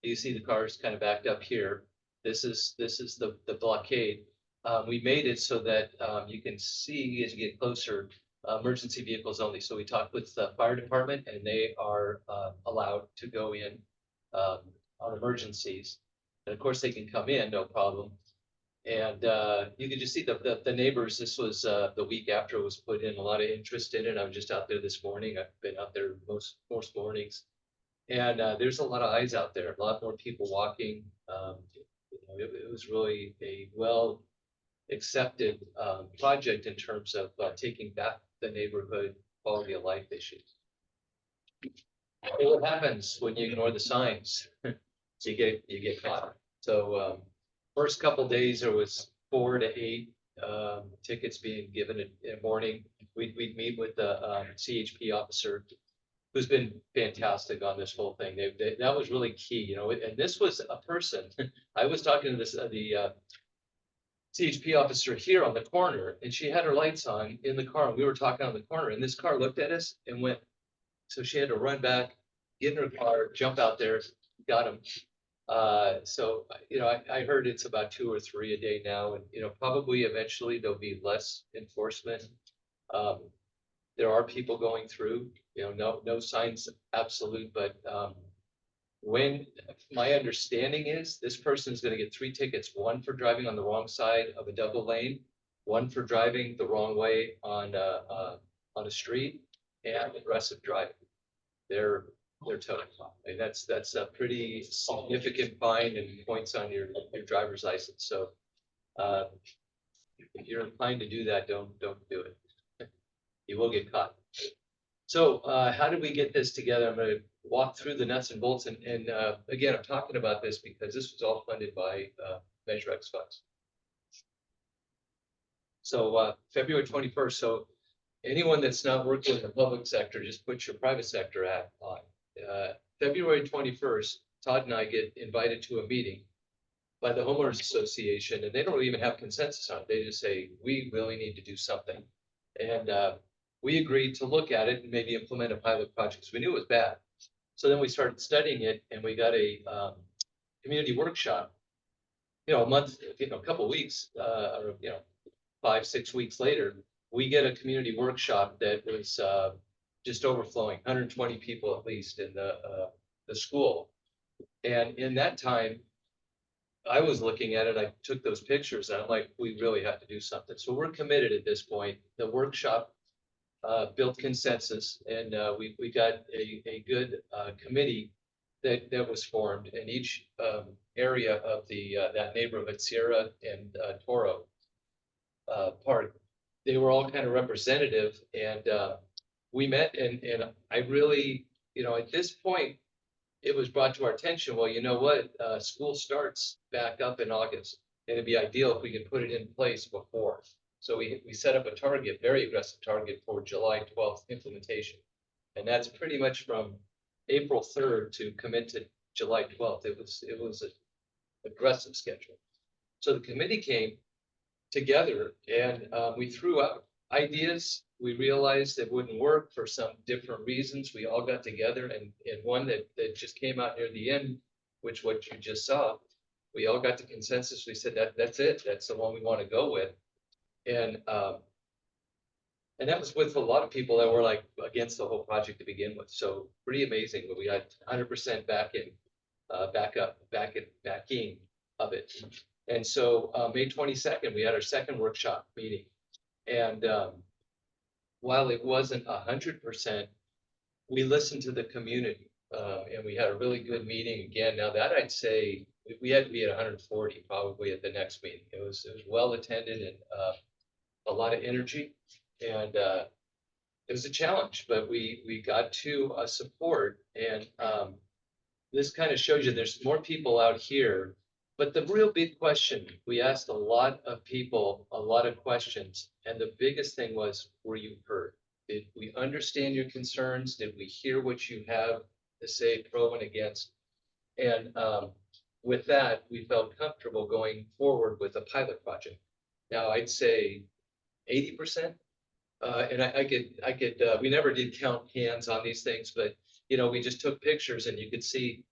you see the cars kind of backed up here. This is the blockade. We made it so that you can see as you get closer, emergency vehicles only. So we talked with the fire department, and they are allowed to go in on emergencies. And of course, they can come in, no problem. And you can just see the neighbors. This was the week after it was put in, a lot of interest in it. I was just out there this morning. I've been out there most mornings. And there's a lot of eyes out there, a lot more people walking. It was really a well accepted project in terms of taking back the neighborhood quality of life issues. What happens when you ignore the signs? You get caught. So first couple days there was 4 to 8 tickets being given in the morning. We'd meet with the CHP officer, who's been fantastic on this whole thing. That was really key, and this was a person. I was talking to the CHP officer here on the corner, and she had her lights on in the car, and we were talking on the corner, and this car looked at us and went, so she had to run back, get in her car, jump out there, got him. So, I heard it's about 2 or 3 a day now, and, probably eventually there'll be less enforcement. There are people going through, no signs absolute, but, when my understanding is this person is going to get 3 tickets, 1 for driving on the wrong side of a double lane, 1 for driving the wrong way on a street, and aggressive driving. They're towing. And that's a pretty significant fine and points on your driver's license. So if you're inclined to do that, don't do it. You will get caught. So how did we get this together? I'm going to walk through the nuts and bolts. And again, I'm talking about this because this was all funded by Measure X funds. So February 21st. So anyone that's not working in the public sector, just put your private sector hat on. February 21st, Todd and I get invited to a meeting by the homeowners association, and they don't even have consensus on it. They just say, we really need to do something. And we agreed to look at it and maybe implement a pilot project, because we knew it was bad. So then we started studying it, and we got a community workshop, a month, a couple weeks, or 5-6 weeks later, we get a community workshop that was just overflowing, 120 people at least in the school. And in that time, I was looking at it, I took those pictures, and I'm like, we really have to do something. So we're committed at this point. The workshop built consensus, and we got a good committee that was formed in each area of that neighborhood, Sierra and Toro Park. They were all kind of representative, and we met, and I really, at this point, it was brought to our attention, well, you know what, school starts back up in August, and it'd be ideal if we could put it in place before. So we set up a target, very aggressive target for July 12th implementation. And that's pretty much from April 3rd to commit to July 12th. It was an aggressive schedule. So the committee came together, and we threw out ideas. We realized it wouldn't work for some different reasons. We all got together, and one that just came out near the end, which what you just saw, we all got to consensus. We said that's it. That's the one we want to go with. And that was with a lot of people that were like against the whole project to begin with. So pretty amazing, but we got 100% backing of it. And so May 22nd, we had our second workshop meeting. And while it wasn't 100%, we listened to the community, and we had a really good meeting again. Now that I'd say we had to be at 140 probably at the next meeting. It was well attended, and a lot of energy, and it was a challenge, but we got to support. And this kind of shows you there's more people out here. But the real big question, we asked a lot of people a lot of questions, and the biggest thing was, were you heard? Did we understand your concerns? Did we hear what you have to say pro and against? And with that, we felt comfortable going forward with a pilot project. Now, I'd say 80%. And I could, we never did count hands on these things, but, we just took pictures, and you could see,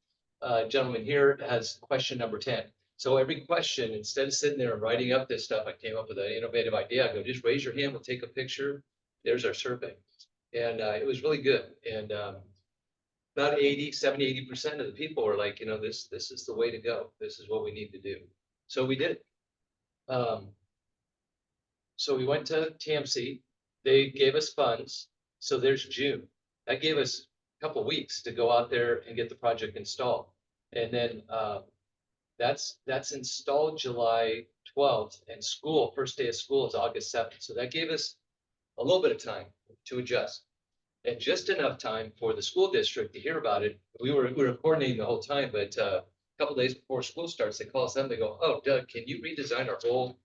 gentleman here has question number 10. So every question, instead of sitting there and writing up this stuff, I came up with an innovative idea. I go, just raise your hand, we'll take a picture. There's our survey. And it was really good. And about 70-80% of the people were like, this is the way to go. This is what we need to do. So we did. So we went to TMC. They gave us funds. So there's June. That gave us a couple weeks to go out there and get the project installed. And then that's installed July 12th, and first day of school is August 7th. So that gave us a little bit of time to adjust, and just enough time for the school district to hear about it. We were coordinating the whole time, but a couple days before school starts, they call us up. They go, "Oh, Doug, can you redesign our whole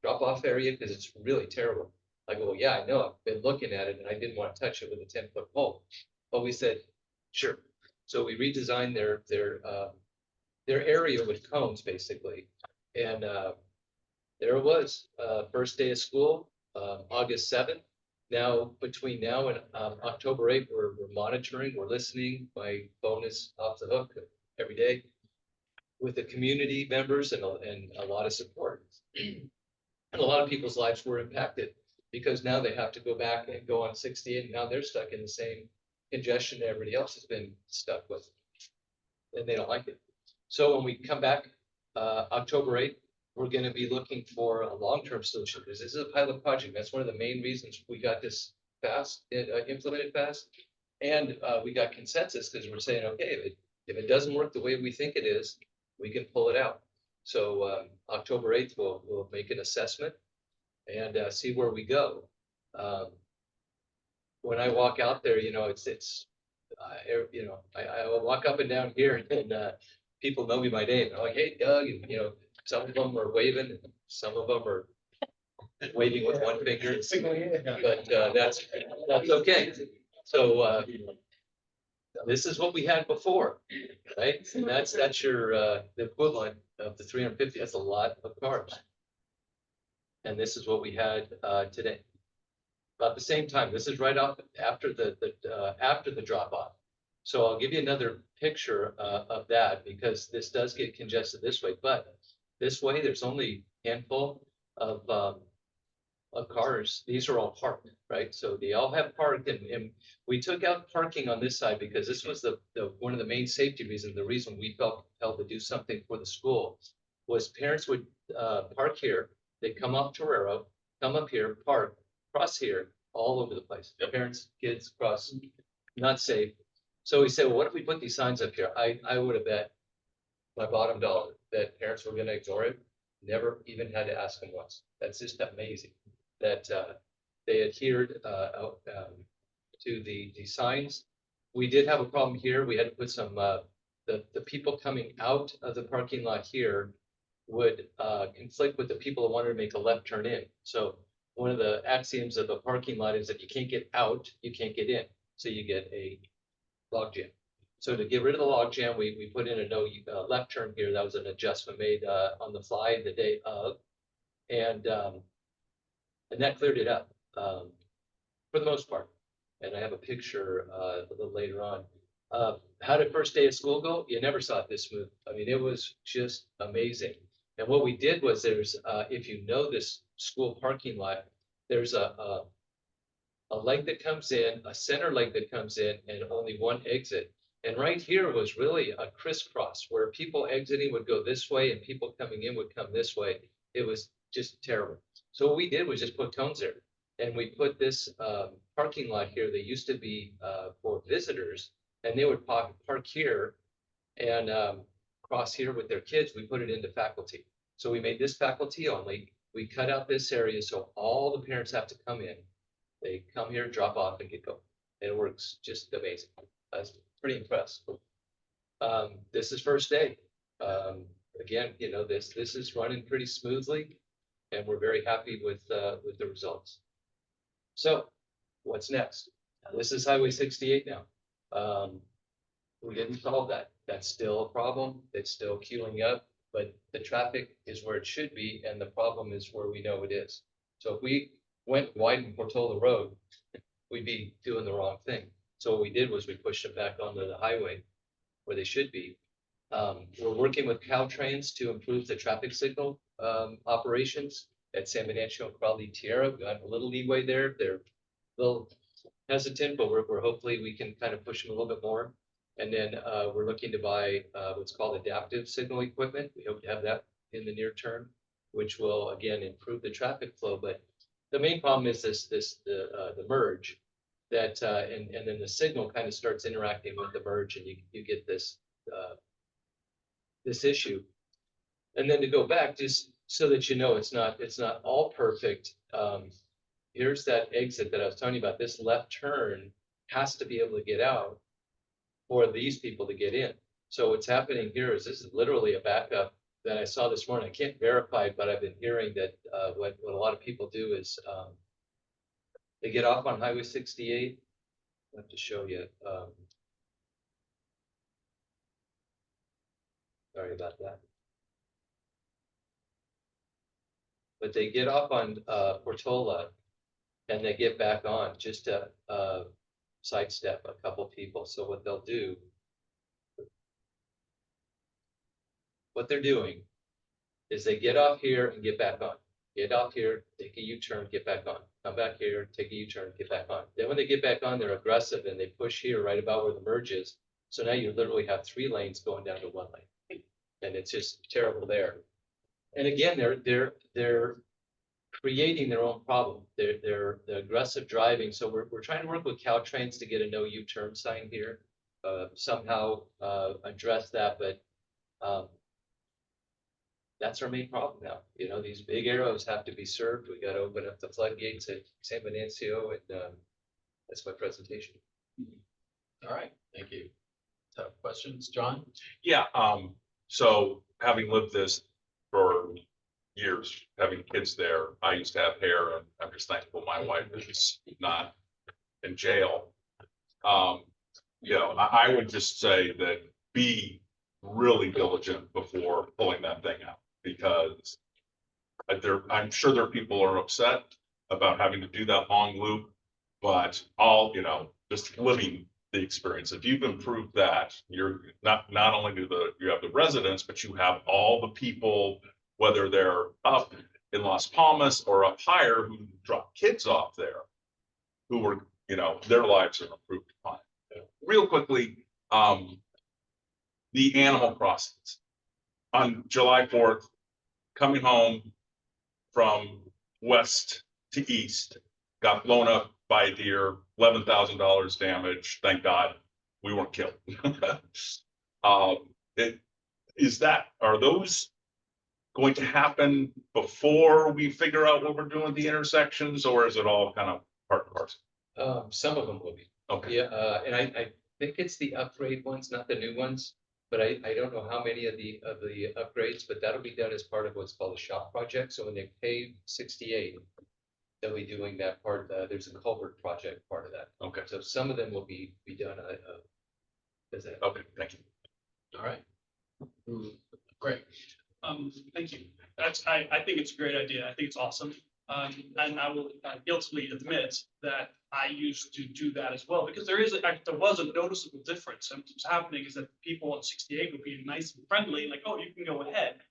drop-off area, because it's really terrible." I go, "Well, yeah, I know. I've been looking at it, and I didn't want to touch it with a 10-foot pole." But we said, "Sure." So we redesigned their area with cones, basically, and there it was. First day of school, August 7th. Now, between now and October 8th, we're monitoring, we're listening. My phone is off the hook every day with the community members, and a lot of support. And a lot of people's lives were impacted, because now they have to go back and go on 68, and now they're stuck in the same congestion that everybody else has been stuck with, and they don't like it. So when we come back October 8th, we're going to be looking for a long-term solution, because this is a pilot project. That's one of the main reasons we got this implemented fast. And we got consensus, because we're saying, okay, if it doesn't work the way we think it is, we can pull it out. So October 8th, we'll make an assessment and see where we go. When I walk out there, I walk up and down here, and people know me by name. They're like, "Hey, Doug," and some of them are waving, and some of them are waving with one finger. But that's okay. So this is what we had before, right? And that's your the equivalent of the 350. That's a lot of cars. And this is what we had today. About the same time. This is right off after the drop off. So I'll give you another picture of that, because this does get congested this way. But this way, there's only a handful of cars. These are all parked, right? So they all have parked, and we took out parking on this side because this was the one of the main safety reasons. The reason we felt compelled to do something for the school was parents would park here. They'd come off Torero, come up here, park, cross here, all over the place. Parents, kids cross, not safe. So we said, well, what if we put these signs up here? I would have bet my bottom dollar that parents were gonna ignore it. Never even had to ask them once. That's just amazing that they adhered to the signs. We did have a problem here. We had to put some the people coming out of the parking lot here would conflict with the people that wanted to make a left turn in. So one of the axioms of a parking lot is if you can't get out, you can't get in. So you get a logjam. So to get rid of the logjam, we put in a no left turn here. That was an adjustment made on the fly the day of, and that cleared it up for the most part. And I have a picture a little later on. How did first day of school go? You never saw it this smooth. I mean, it was just amazing. And what we did was there's, if you know this school parking lot, there's a leg that comes in, a center leg that comes in, and only one exit. And right here was really a crisscross where people exiting would go this way and people coming in would come this way. It was just terrible. So what we did was just put cones there. And we put this parking lot here that used to be for visitors, and they would park here and cross here with their kids. We put it into faculty. So we made this faculty only. We cut out this area so all the parents have to come in. They come here, drop off, and get going. And it works just amazing. I was pretty impressed. This is first day. Again, you know, this is running pretty smoothly, and we're very happy with the results. So what's next? This is Highway 68 now. We didn't solve that. That's still a problem. It's still queuing up, but the traffic is where it should be, and the problem is where we know it is. So if we went wide and Portola Road, we'd be doing the wrong thing. So what we did was we pushed them back onto the highway where they should be. We're working with Caltrans to improve the traffic signal operations at San Venancio and Crowley Tierra. We got a little leeway there. They're a little hesitant, but we're hopefully we can kind of push them a little bit more. And then we're looking to buy what's called adaptive signal equipment. We hope to have that in the near term, which will again improve the traffic flow. But the main problem is the merge that and then the signal kind of starts interacting with the merge, and you get this this issue. And then to go back, just so that you know, it's not all perfect. Here's that exit that I was telling you about. This left turn has to be able to get out for these people to get in. So what's happening here is this is literally a backup that I saw this morning. I can't verify it, but I've been hearing that what a lot of people do is they get off on Highway 68. I have to show you. Sorry about that. But they get off on Portola and they get back on just to sidestep a couple people. So what they'll do, what they're doing is they get off here and get back on. Get off here, take a U-turn, get back on. Come back here, take a U-turn, get back on. Then when they get back on, they're aggressive and they push here right about where the merge is. So now you literally have 3 lanes going down to 1 lane. And it's just terrible there. And again, they're creating their own problem. They're aggressive driving. So we're trying to work with Caltrans to get a no U-turn sign here. Somehow address that, but that's our main problem now. You know, these big arrows have to be served. We got to open up the floodgates at San Venancio, and that's my presentation. All right, thank you. Tough questions, John? Yeah, so having lived this for years, having kids there, I used to have hair, and I'm just thankful my wife is not in jail. You know, I would just say that be really diligent before pulling that thing out, because I'm sure there are people who are upset about having to do that long loop, but you know, just living the experience. If you've improved that, you're not only you have the residents, but you have all the people, whether they're up in Las Palmas or up higher, who drop kids off there, who were, you know, their lives are improved upon. Real quickly, the animal crossings. On July 4th, coming home from west to east, got blown up by a deer, $11,000 damage, thank God. we weren't killed. Are those going to happen before we figure out what we're doing with the intersections, or is it all kind of part and parcel? Some of them will be. Okay. Yeah, and I think it's the upgrade ones, not the new ones. But I don't know how many of the upgrades, but that'll be done as part of what's called a shop project. So when they pave 68, they'll be doing that part. There's a culvert project part of that. Okay. So some of them will be done. As that. Okay, thank you. All right. Great. Thank you. I think it's a great idea. I think it's awesome. And I will guiltily admit that I used to do that as well, because there was a noticeable difference. And what's happening is that people on 68 would be nice and friendly, like, oh, you can go ahead.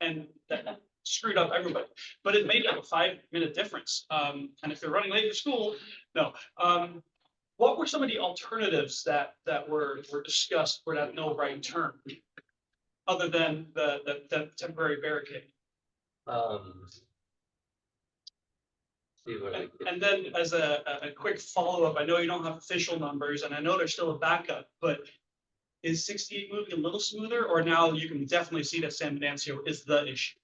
And that screwed up everybody. But it made like a 5-minute difference. And if they're running late for school, no. What were some of the alternatives that were discussed for that no right turn? Other than the temporary barricade? And then as a quick follow-up, I know you don't have official numbers and I know there's still a backup, but is 68 moving a little smoother, or now you can definitely see that San Venancio is the issue?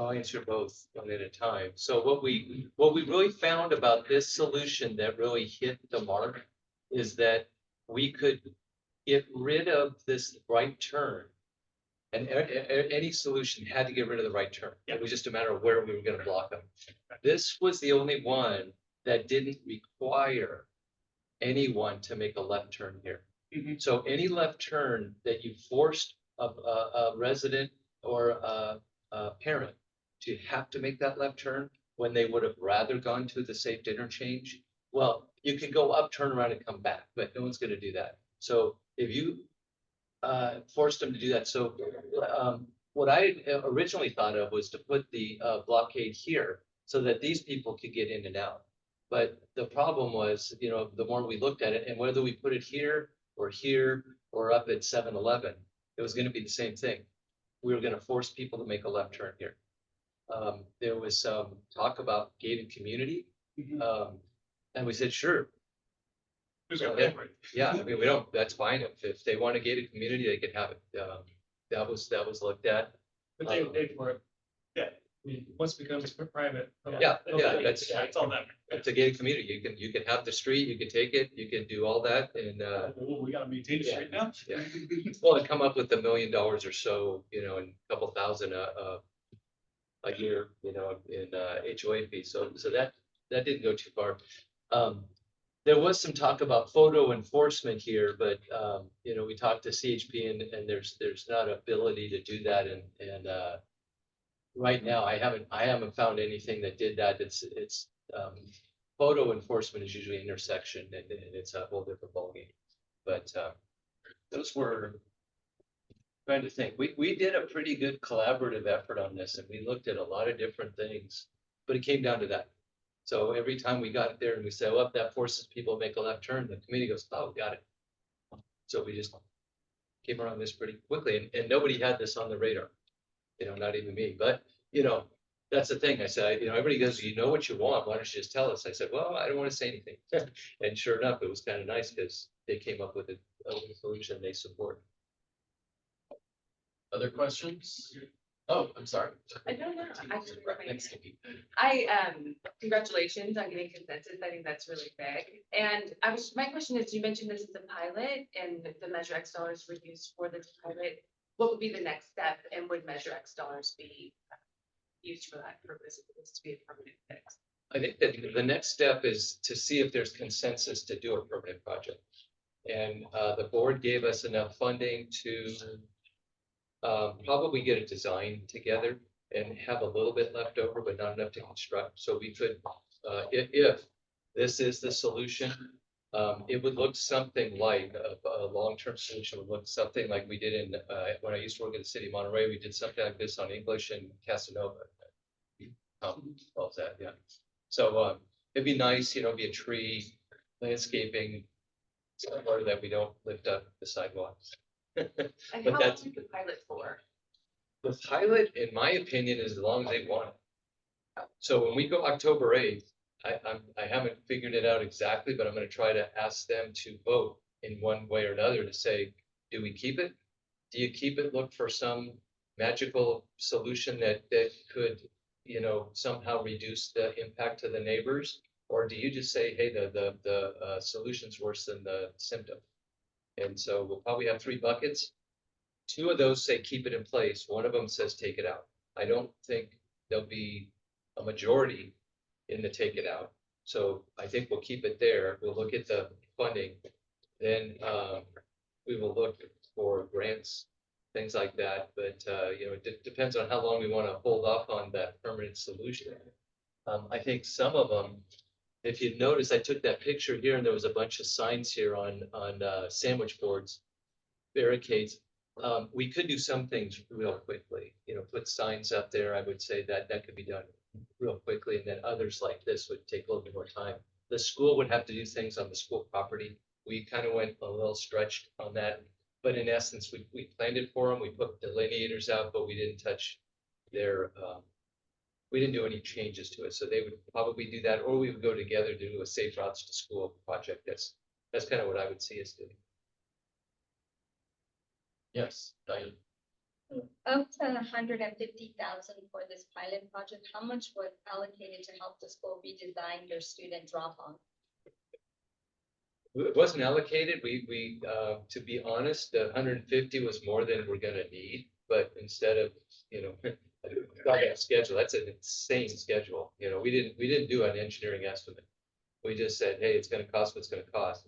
I'll answer both one at a time. So what we really found about this solution that really hit the mark is that we could get rid of this right turn. And any solution had to get rid of the right turn. It was just a matter of where we were going to block them. This was the only one that didn't require anyone to make a left turn here. So any left turn that you forced a resident or a parent to have to make that left turn when they would have rather gone to the safe interchange, well, you can go up, turn around and come back, but no one's going to do that. So if you forced them to do that. So what I originally thought of was to put the blockade here so that these people could get in and out. But the problem was, the more we looked at it, and whether we put it here or up at 7-Eleven, it was going to be the same thing. We were going to force people to make a left turn here. There was some talk about gated community. And we said, sure. Yeah, I mean, that's fine. If they want to gate a community, they can have it. That was looked at. But they paid for it. Yeah, I mean, once it becomes private. Yeah, that's it's all that. It's a gated community. You can have the street, you can take it, you can do all that and We gotta maintain the street now. yeah. Well, and come up with $1 million or so, and a couple thousand a year, in HOA fees. So that didn't go too far. There was some talk about photo enforcement here, but we talked to CHP and there's not ability to do that. And right now I haven't found anything that did that. It's photo enforcement is usually intersection and it's a whole different ballgame. But those were trying to think. We did a pretty good collaborative effort on this and we looked at a lot of different things, but it came down to that. So every time we got there and we said, well, that forces people to make a left turn, the committee goes, oh, got it. So we just came around this pretty quickly and nobody had this on the radar, not even me, but that's the thing. I said, everybody goes, you know what you want. Why don't you just tell us? I said, well, I don't want to say anything. And sure enough, it was kind of nice because they came up with a solution they support. Other questions? Oh, I'm sorry. I don't know. Thanks, Nikki. Congratulations on getting consensus. I think that's really big. And my question is, you mentioned this is a pilot and the Measure X dollars were used for this pilot. What would be the next step and would Measure X dollars be used for that purpose if it was to be a permanent fix? I think that the next step is to see if there's consensus to do a permanent project. And the board gave us enough funding to probably get a design together and have a little bit left over, but not enough to construct. So we could, if this is the solution, it would look something like a long-term solution would look something like we did in when I used to work in the city of Monterey. We did something like this on English and Casanova. That, yeah. So it'd be nice, be a tree, landscaping, somewhere that we don't lift up the sidewalks. And But how that's long is the pilot for? the pilot, in my opinion, is as long as they want it. So when we go October 8th, I haven't figured it out exactly, but I'm gonna try to ask them to vote in one way or another to say, do we keep it? Do you keep it, look for some magical solution that could, somehow reduce the impact to the neighbors? Or do you just say, hey, the solution's worse than the symptom? And so we'll probably have 3 buckets. 2 of those say keep it in place. One of them says take it out. I don't think there'll be a majority in the take it out. So I think we'll keep it there. We'll look at the funding. Then we will look for grants, things like that. But it depends on how long we want to hold off on that permanent solution. I think some of them, if you notice, I took that picture here and there was a bunch of signs here on sandwich boards, barricades. We could do some things real quickly, put signs up there. I would say that could be done real quickly. And then others like this would take a little bit more time. The school would have to do things on the school property. We kind of went a little stretched on that. But in essence, we planned it for them. We put delineators out, but we didn't touch their, we didn't do any changes to it. So they would probably do that, or we would go together to do a safe routes to school project. That's kind of what I would see us doing. Yes, Diane. Up to 150,000 for this pilot project, how much was allocated to help the school redesign your student drop-off? It wasn't allocated. To be honest, the 150 was more than we're gonna need, but instead of, got that schedule, that's an insane schedule. We didn't do an engineering estimate. We just said, hey, it's gonna cost what it's gonna cost.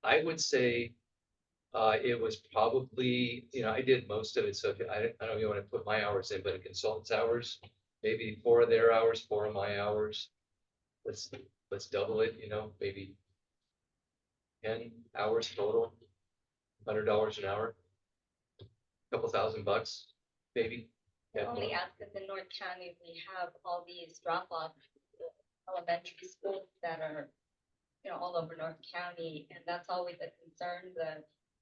I would say it was probably, I did most of it, so I don't even want to put my hours in, but a consultant's hours, maybe 4 of their hours, 4 of my hours. Let's double it, maybe 10 hours total, $100 an hour, couple $1,000, maybe. I only ask because in North County, we have all these drop-off elementary schools that are, all over North County, and that's always a concern,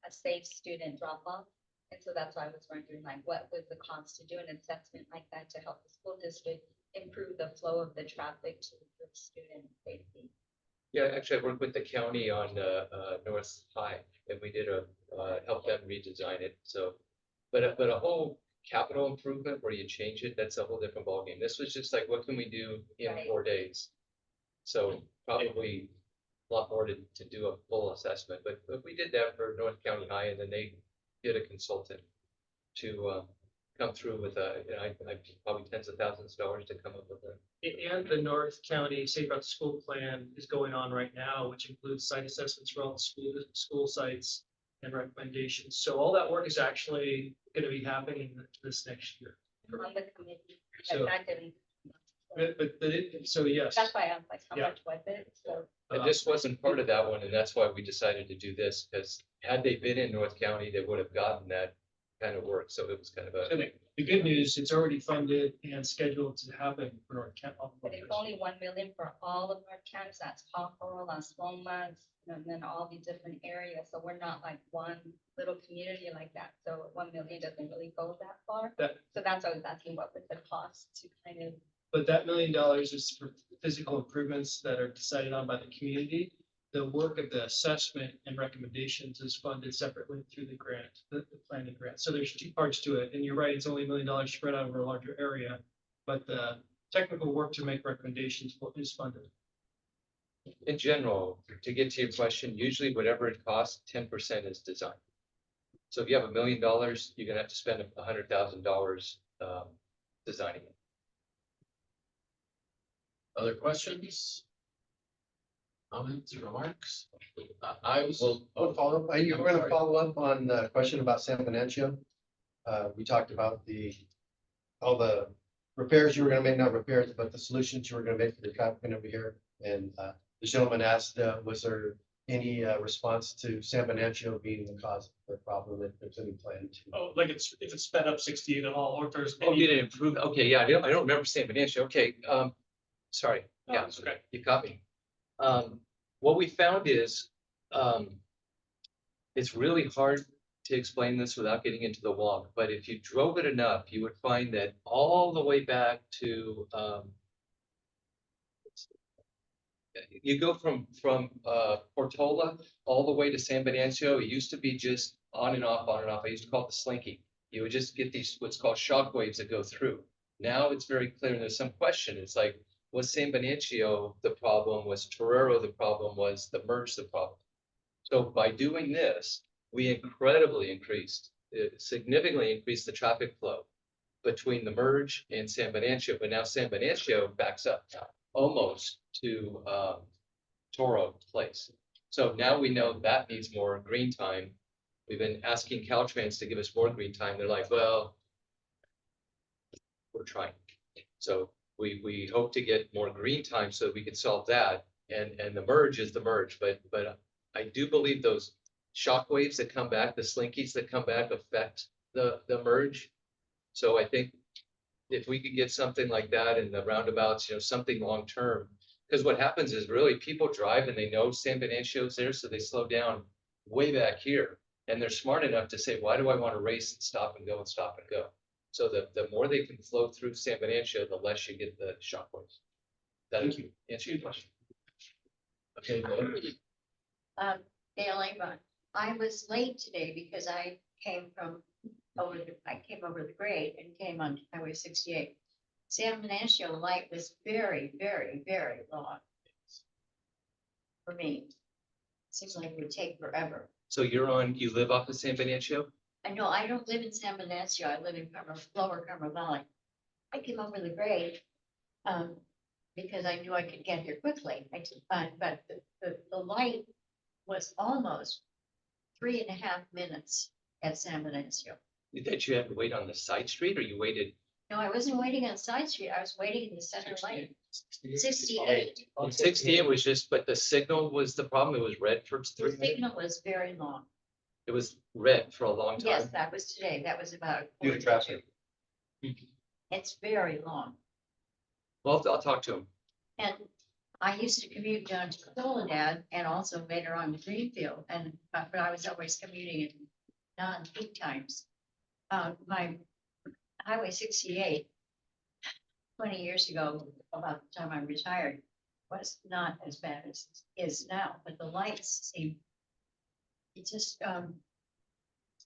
a safe student drop-off. And so that's why I was wondering, like, what was the cost to do an assessment like that to help the school district improve the flow of the traffic to the student safety? Yeah, actually, I worked with the county on North High, and we did help them redesign it. So, but a whole capital improvement where you change it, that's a whole different ballgame. This was just like, what can we do in 4 days? So probably a lot more to do a full assessment, but we did that for North County High, and then they did a consultant to come through with probably tens of thousands of dollars to come up with it. And the North County Safe Route to School Plan is going on right now, which includes site assessments for all school sites and recommendations. So all that work is actually going to be happening this next year. On the committee, So- that didn't. So yes. That's why I was like, how Yeah. much was it? So And this wasn't part of that one, and that's why we decided to do this, because had they been in North County, they would have gotten that kind of work. So it was kind of So the good news, it's already funded and scheduled to happen for North County. but it's only 1 million for all of North County, so that's Cockrell, Las Lomas, and then all these different areas. So we're not like one little community like that. So 1 million doesn't really go that far. So that's why I was asking what was the cost to kind of. But that $1 million is for physical improvements that are decided on by the community. The work of the assessment and recommendations is funded separately through the grant, the planning grant. So there's 2 parts to it. And you're right, it's only $1 million spread out over a larger area. But the technical work to make recommendations is funded. in general, to get to your question, usually whatever it costs, 10% is design. So if you have $1 million, you're gonna have to spend $100,000 designing it. Other questions? Comments, remarks? I will. Follow up. You were gonna follow up on the question about San Bernardino. We talked about all the repairs you were gonna make, not repairs, but the solutions you were gonna make for the traffic over here. And the gentleman asked, was there any response to San Bernardino being the cause of the problem, if there's any plan to? Oh, like if it's sped up 68 at all, or if there's. Oh, did it improve? Okay, yeah, I don't remember San Bernardino. Okay, sorry. No, Yeah, it's okay. you caught me. What we found is, it's really hard to explain this without getting into the walk, but if you drove it enough, you would find that all the way back to, you go from Portola all the way to San Venancio. It used to be just on and off, on and off. I used to call it the slinky. You would just get these, what's called shock waves that go through. Now it's very clear, and there's some question. It's like, was San Venancio the problem? Was Torero the problem? Was the merge the problem? So by doing this, we significantly increased the traffic flow between the merge and San Venancio, but now San Venancio backs up almost to Toro Place. So now we know that needs more green time. We've been asking Caltrans to give us more green time. They're like, well, we're trying. So we hope to get more green time so we can solve that. And the merge is the merge, but I do believe those shock waves that come back, the slinkies that come back affect the merge. So I think if we could get something like that in the roundabouts, something long term, because what happens is really people drive and they know San Venanzio's there, so they slow down way back here. And they're smart enough to say, why do I want to race and stop and go and stop and go? So the more they can flow through San Venancio, the less you get the shock waves. Thank you. Answer your question. Okay, Dale Avon. I was late today because I came over the grade and came on Highway 68. San Venancio light was very, very, very long. For me. Seems like it would take forever. So you live off of San Venancio? I know I don't live in San Venancio. I live in Lower Carmel Valley. I came over the grade because I knew I could get here quickly. But the light was almost 3.5 minutes at San Venancio. That you had to wait on the side street, or you waited? No, I wasn't waiting on side street. I was waiting in the center lane. 68. 68 was just, but the signal was the problem. It was red for The 3 minutes. signal was very long. It was red for a long time. Yes, that was today. That was about. Due to traffic. It's very long. Well, I'll talk to him. And I used to commute down to Soledad and also later on to Greenfield, but I was always commuting in non-peak times. My Highway 68, 20 years ago, about the time I retired, was not as bad as it is now, but the lights seem, it just,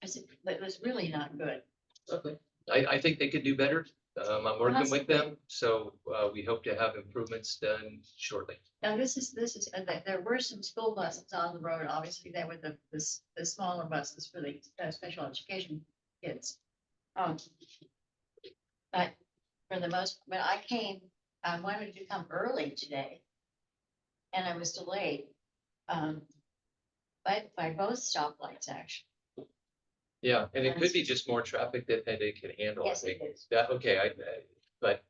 it was really not good. Okay. I think they could do better. I'm working with them, so we hope to have improvements done shortly. Now, this is, there were some school buses on the road, obviously, they were the smaller buses for the special education kids. But for the most, when I wanted to come early today. And I was delayed. By both stoplights, actually. Yeah, and it could be just more traffic that they can handle. Yes, I think. it is. That, okay, but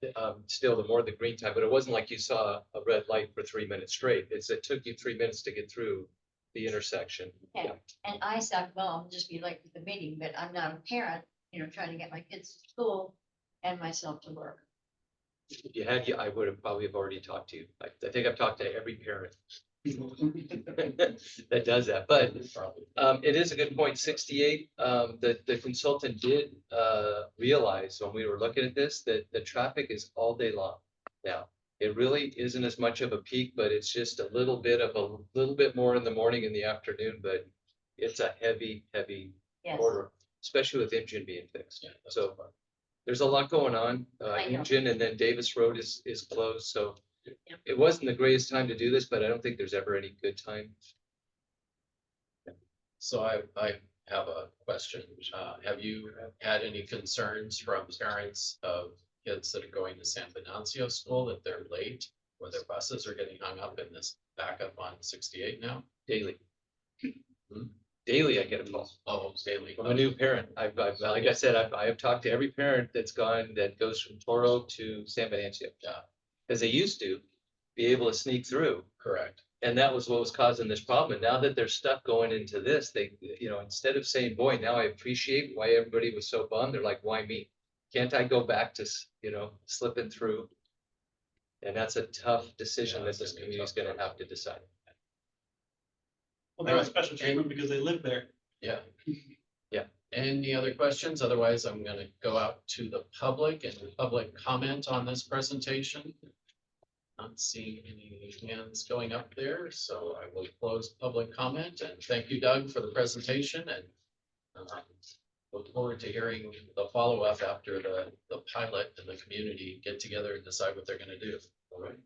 still the more the green time, but it wasn't like you saw a red light for 3 minutes straight. It took you 3 minutes to get through the intersection. And I said, well, I'll just be late for the meeting, but I'm not a parent, trying to get my kids to school and myself to work. If you had, I would have probably already talked to you. I think I've talked to every parent. That does that, but it is a good point. 68, the consultant did realize when we were looking at this that the traffic is all day long now. It really isn't as much of a peak, but it's just a little bit more in the morning and the afternoon, but it's a heavy Yes. order, especially with engine being fixed. So there's a lot going on. Engine and then Davis Road is closed, so it wasn't the greatest time to do this, but I don't think there's ever any good time. So I have a question. Have you had any concerns from parents of kids that are going to San Venancio School that they're late or their buses are getting hung up in this backup on 68 now? Daily. Daily, I get a call. Oh, daily. From a new parent. Like I said, I have talked to every parent that goes from Toro to San Venancio. Yeah. Because they used to be able to sneak through. Correct. And that was what was causing this problem. And now that they're stuck going into this, they, instead of saying, boy, now I appreciate why everybody was so bummed, they're like, why me? Can't I go back to, slipping through? And that's a tough decision that this community is going to have to decide. Well, they have special treatment because they live there. Yeah. Yeah. Any other questions? Otherwise, I'm gonna go out to the public and public comment on this presentation. Not seeing any hands going up there, so I will close public comment and thank you, Doug, for the presentation and look forward to hearing the follow-up after the pilot and the community get together and decide what they're gonna do. All right.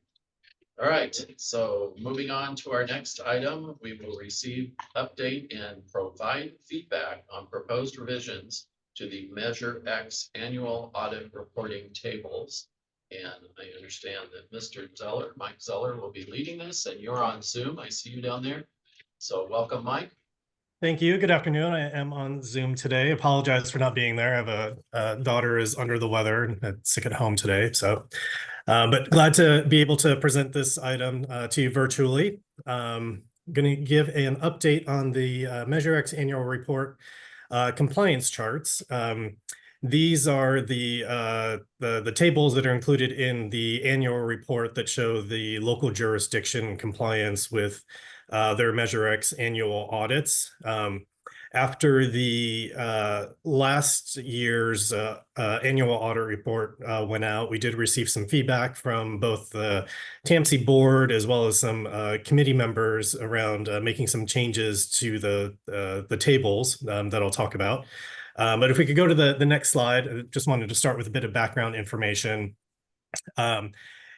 All right, so moving on to our next item, we will receive, update, and provide feedback on proposed revisions to the Measure X annual audit reporting tables. And I understand that Mr. Zeller, Mike Zeller, will be leading this, and you're on Zoom. I see you down there. So welcome, Mike. Thank you. Good afternoon. I am on Zoom today. Apologize for not being there. I have a daughter is under the weather and sick at home today. So, but glad to be able to present this item to you virtually. Going to give an update on the Measure X annual report compliance charts. These are the tables that are included in the annual report that show the local jurisdiction compliance with their Measure X annual audits. After the last year's annual audit report went out, we did receive some feedback from both the TAMC board as well as some committee members around making some changes to the tables that I'll talk about. But if we could go to the next slide, I just wanted to start with a bit of background information.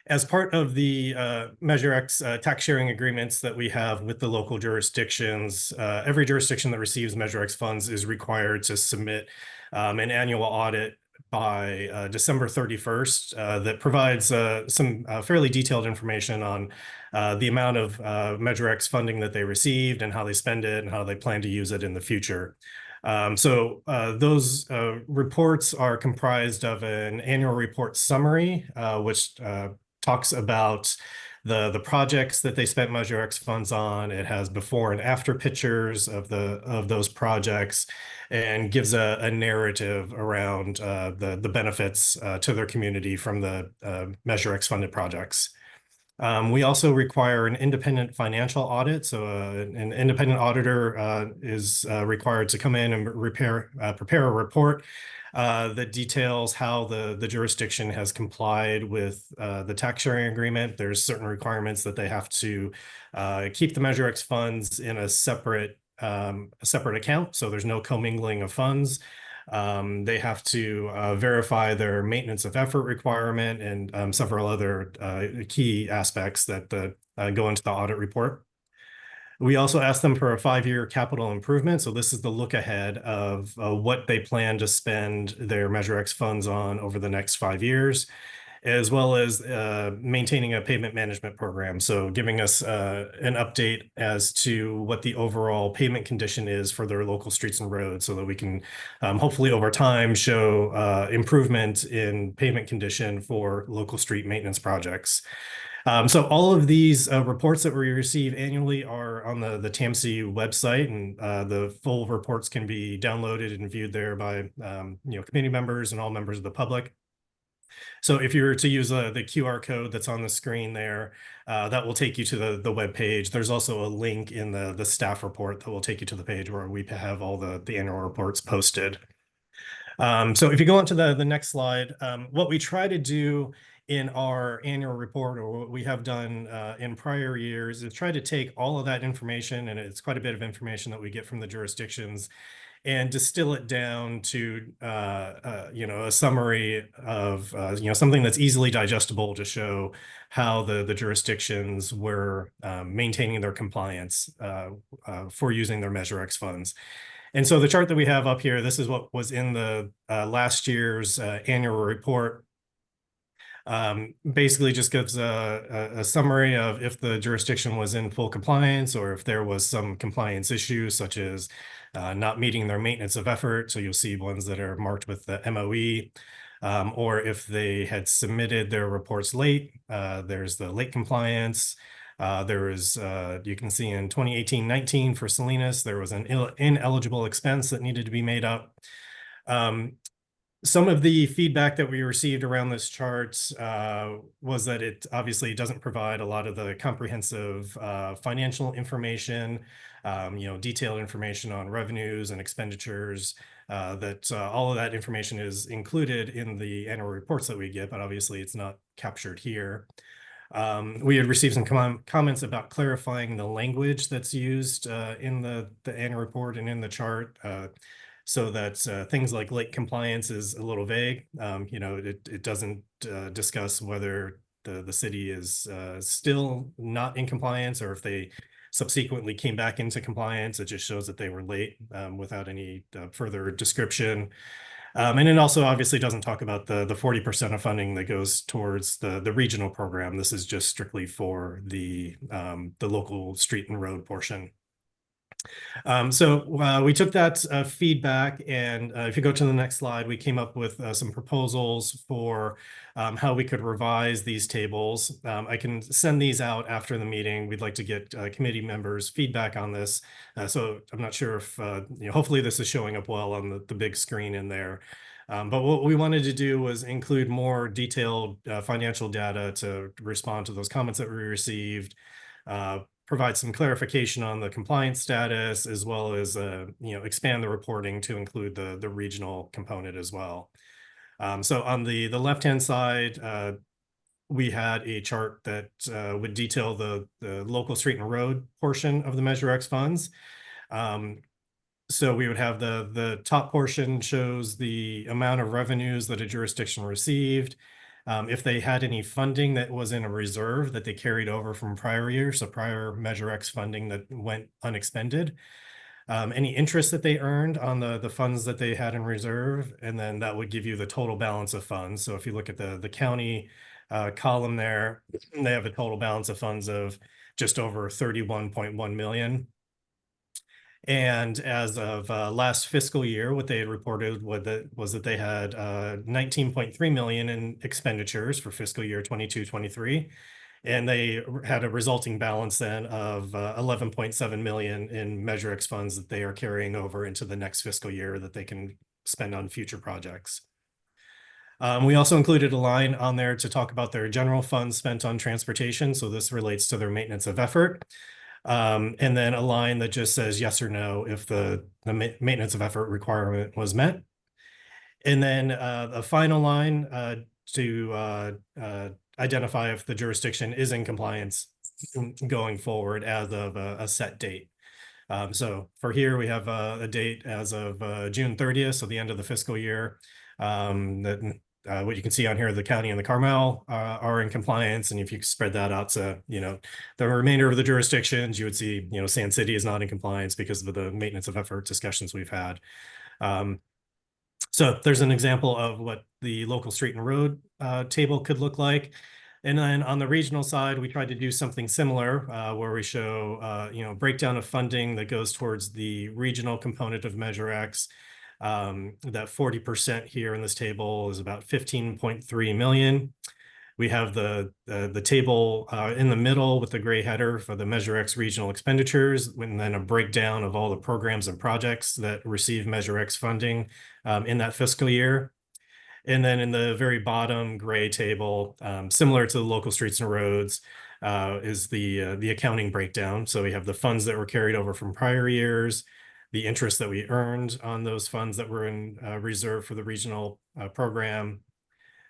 As part of the Measure X tax sharing agreements that we have with the local jurisdictions, every jurisdiction that receives Measure X funds is required to submit an annual audit by December 31st that provides some fairly detailed information on the amount of Measure X funding that they received and how they spend it and how they plan to use it in the future. Those reports are comprised of an annual report summary, which talks about the projects that they spent Measure X funds on. It has before and after pictures of those projects and gives a narrative around the benefits to their community from the Measure X funded projects. We also require an independent financial audit. So an independent auditor is required to come in and prepare a report that details how the jurisdiction has complied with the tax sharing agreement. There's certain requirements that they have to keep the Measure X funds in a separate account. So there's no commingling of funds. They have to verify their maintenance of effort requirement and several other key aspects that go into the audit report. We also asked them for a 5-year capital improvement. So this is the look ahead of what they plan to spend their Measure X funds on over the next 5 years, as well as maintaining a pavement management program. So giving us an update as to what the overall pavement condition is for their local streets and roads so that we can hopefully over time show improvement in pavement condition for local street maintenance projects. So all of these reports that we receive annually are on the TAMC website, and the full reports can be downloaded and viewed there by committee members and all members of the public. So if you were to use the QR code that's on the screen there, that will take you to the web page. There's also a link in the staff report that will take you to the page where we have all the annual reports posted. So if you go on to the next slide, what we try to do in our annual report, or what we have done in prior years, is try to take all of that information, and it's quite a bit of information that we get from the jurisdictions, and distill it down to a summary of something that's easily digestible to show how the jurisdictions were maintaining their compliance for using their Measure X funds. And so the chart that we have up here, this is what was in the last year's annual report. Basically just gives a summary of if the jurisdiction was in full compliance or if there was some compliance issues such as not meeting their maintenance of effort. So you'll see ones that are marked with the MOE, or if they had submitted their reports late, there's the late compliance. There was, you can see in 2018-19 for Salinas, there was an ineligible expense that needed to be made up. Some of the feedback that we received around this chart was that it obviously doesn't provide a lot of the comprehensive financial information, detailed information on revenues and expenditures, that all of that information is included in the annual reports that we get, but obviously it's not captured here. We had received some comments about clarifying the language that's used in the annual report and in the chart. So that things like late compliance is a little vague. It doesn't discuss whether the city is still not in compliance or if they subsequently came back into compliance. It just shows that they were late without any further description. And it also obviously doesn't talk about the 40% of funding that goes towards the regional program. This is just strictly for the local street and road portion. So we took that feedback, and if you go to the next slide, we came up with some proposals for how we could revise these tables. I can send these out after the meeting. We'd like to get committee members' feedback on this. So I'm not sure if, hopefully this is showing up well on the big screen in there. But what we wanted to do was include more detailed financial data to respond to those comments that we received, provide some clarification on the compliance status, as well as expand the reporting to include the regional component as well. So on the left-hand side, we had a chart that would detail the local street and road portion of the Measure X funds. So we would have the top portion shows the amount of revenues that a jurisdiction received. If they had any funding that was in a reserve that they carried over from prior years, so prior Measure X funding that went unexpended, any interest that they earned on the funds that they had in reserve, and then that would give you the total balance of funds. So if you look at the county column there, they have a total balance of funds of just over 31.1 million. And as of last fiscal year, what they had reported was that they had 19.3 million in expenditures for fiscal year 22-23. And they had a resulting balance then of 11.7 million in Measure X funds that they are carrying over into the next fiscal year that they can spend on future projects. We also included a line on there to talk about their general funds spent on transportation. So this relates to their maintenance of effort. And then a line that just says yes or no if the maintenance of effort requirement was met. And then a final line to identify if the jurisdiction is in compliance going forward as of a set date. So for here, we have a date as of June 30th, so the end of the fiscal year. What you can see on here, the county and the Carmel are in compliance. And if you spread that out to, the remainder of the jurisdictions, you would see, Sand City is not in compliance because of the maintenance of effort discussions we've had. So there's an example of what the local street and road table could look like. And then on the regional side, we tried to do something similar where we show, breakdown of funding that goes towards the regional component of Measure X. That 40% here in this table is about 15.3 million. We have the table in the middle with the gray header for the Measure X regional expenditures, and then a breakdown of all the programs and projects that receive Measure X funding in that fiscal year. And then in the very bottom gray table, similar to the local streets and roads, is the accounting breakdown. So we have the funds that were carried over from prior years, the interest that we earned on those funds that were in reserve for the regional program,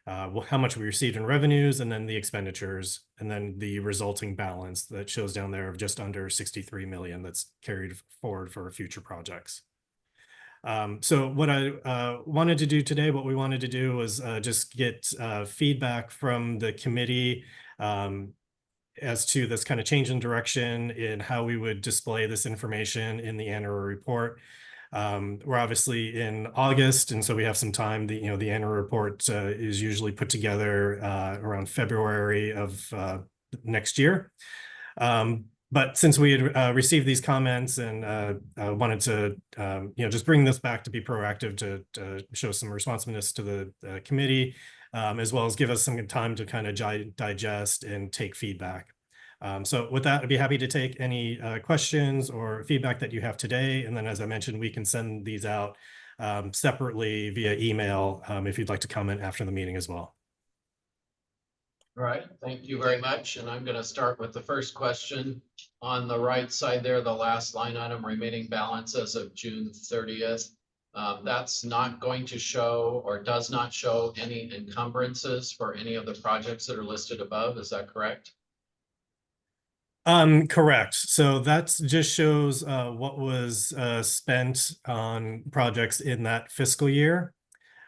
how much we received in revenues, and then the expenditures, and then the resulting balance that shows down there of just under 63 million that's carried forward for future projects. So what I wanted to do today, what we wanted to do was just get feedback from the committee as to this kind of change in direction in how we would display this information in the annual report. We're obviously in August, and so we have some time. The annual report is usually put together around February of next year. But since we had received these comments and wanted to just bring this back to be proactive to show some responsiveness to the committee, as well as give us some time to kind of digest and take feedback. So with that, I'd be happy to take any questions or feedback that you have today. And then, as I mentioned, we can send these out separately via email if you'd like to comment after the meeting as well. All right, thank you very much. And I'm going to start with the first question. On the right side there, the last line item, remaining balance as of June 30th. That's not going to show or does not show any encumbrances for any of the projects that are listed above. Is that correct? Correct. So that's just shows what was spent on projects in that fiscal year.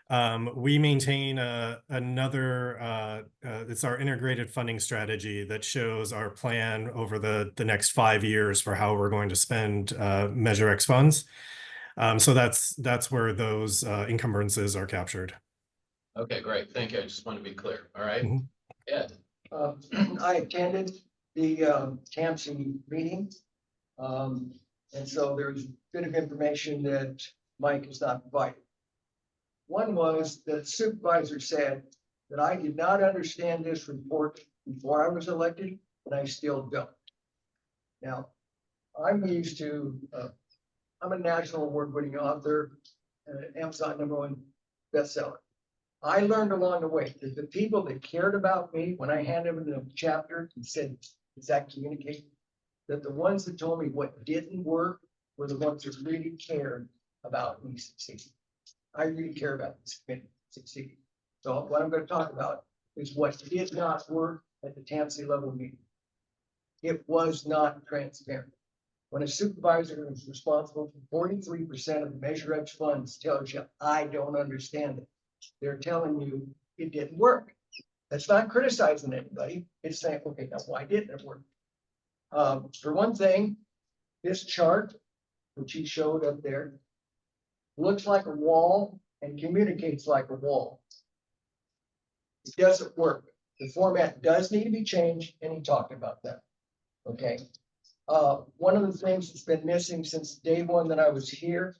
We maintain it's our integrated funding strategy that shows our plan over the next 5 years for how we're going to spend Measure X funds. So that's where those encumbrances are captured. Okay, great. Thank you. I just want to be clear. All right. Mhm. Ed. I attended the TAMC meeting. And so there's a bit of information that Mike has not provided. One was that supervisor said that I did not understand this report before I was elected, and I still don't. Now, I'm used to, I'm a national award-winning author, Amazon #1 bestseller. I learned along the way that the people that cared about me when I handed them the chapter and said, does that communicate? That the ones that told me what didn't work were the ones that really cared about me succeeding. I really care about this committee succeeding. So what I'm going to talk about is what did not work at the TAMC level meeting. It was not transparent. When a supervisor is responsible for 43% of the Measure X funds tells you, I don't understand it. They're telling you it didn't work. That's not criticizing anybody. It's saying, okay, now why didn't it work? For one thing, this chart, which he showed up there, looks like a wall and communicates like a wall. It doesn't work. The format does need to be changed, and he talked about that. Okay. One of the things that's been missing since day one that I was here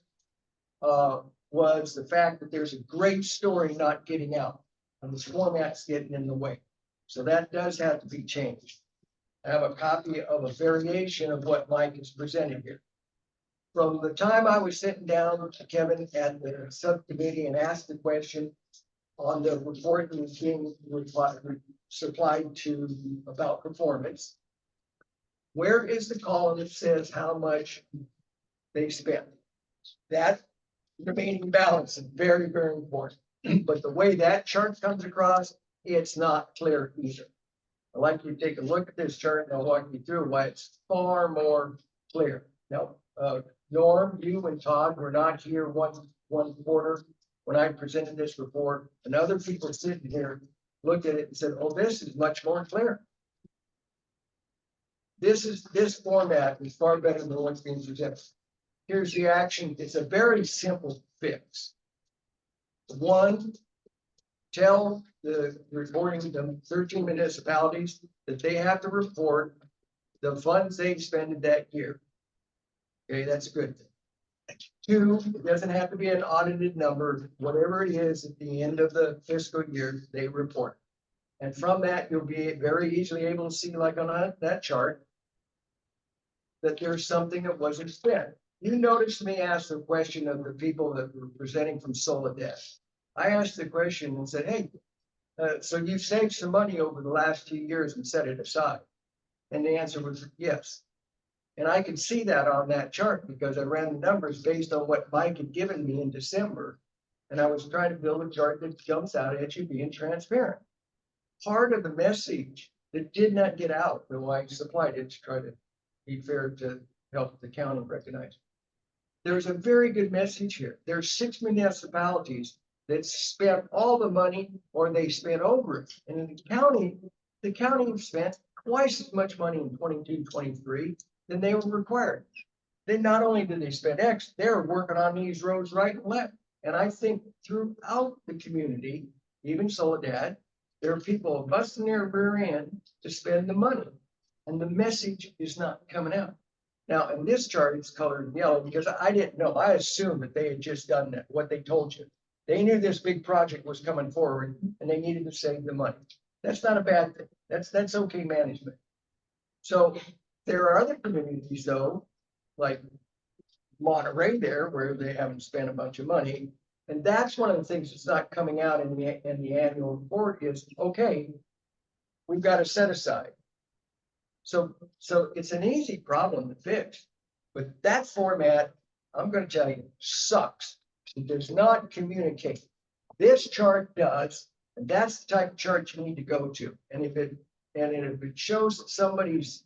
was the fact that there's a great story not getting out, and this format's getting in the way. So that does have to be changed. I have a copy of a variation of what Mike is presenting here. From the time I was sitting down with Kevin at the subcommittee and asked the question on the report that was being supplied to about performance, where is the column that says how much they spent? That remaining balance is very, very important. But the way that chart comes across, it's not clear either. I'd like you to take a look at this chart and I'll walk you through why it's far more clear. Now, Norm, you and Todd were not here one quarter when I presented this report, and other people sitting here looked at it and said, oh, this is much more clear. This format is far better than what's being presented. Here's the action. It's a very simple fix. One, tell the reporting, the 13 municipalities that they have to report the funds they expended that year. Okay, that's a good thing. Two, it doesn't have to be an audited number. Whatever it is at the end of the fiscal year, they report. And from that, you'll be very easily able to see, like on that chart, that there's something that wasn't spent. You noticed me ask the question of the people that were presenting from Soledad. I asked the question and said, hey, so you saved some money over the last 2 years and set it aside. And the answer was yes. And I could see that on that chart because I ran the numbers based on what Mike had given me in December. And I was trying to build a chart that jumps out at you being transparent. Part of the message that did not get out, though I supplied it to try to be fair to help the county recognize. There's a very good message here. There's 6 municipalities that spent all the money or they spent over it. And in the county spent twice as much money in 22-23 than they were required. Then not only did they spend X, they were working on these roads right and left. And I think throughout the community, even Soledad, there are people busting their rear end to spend the money. And the message is not coming out. Now, in this chart, it's colored in yellow because I didn't know. I assumed that they had just done that, what they told you. They knew this big project was coming forward and they needed to save the money. That's not a bad thing. That's okay management. So there are other communities, though, like Monterey there, where they haven't spent a bunch of money. And that's one of the things that's not coming out in the annual report is, okay, we've got to set aside. So it's an easy problem to fix, but that format, I'm going to tell you, sucks. It does not communicate. This chart does, and that's the type of chart you need to go to. And if it shows that somebody's,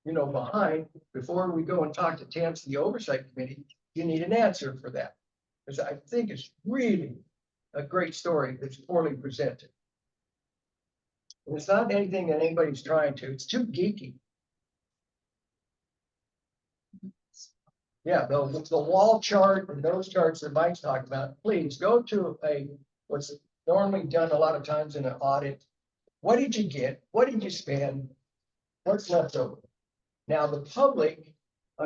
behind, before we go and talk to TAMS, the Oversight Committee, you need an answer for that. Because I think it's really a great story that's poorly presented. And it's not anything that anybody's trying to, it's too geeky. Yeah, the wall chart and those charts that Mike's talking about, please go to what's normally done a lot of times in an audit. What did you get? What did you spend? What's left over? Now, the public,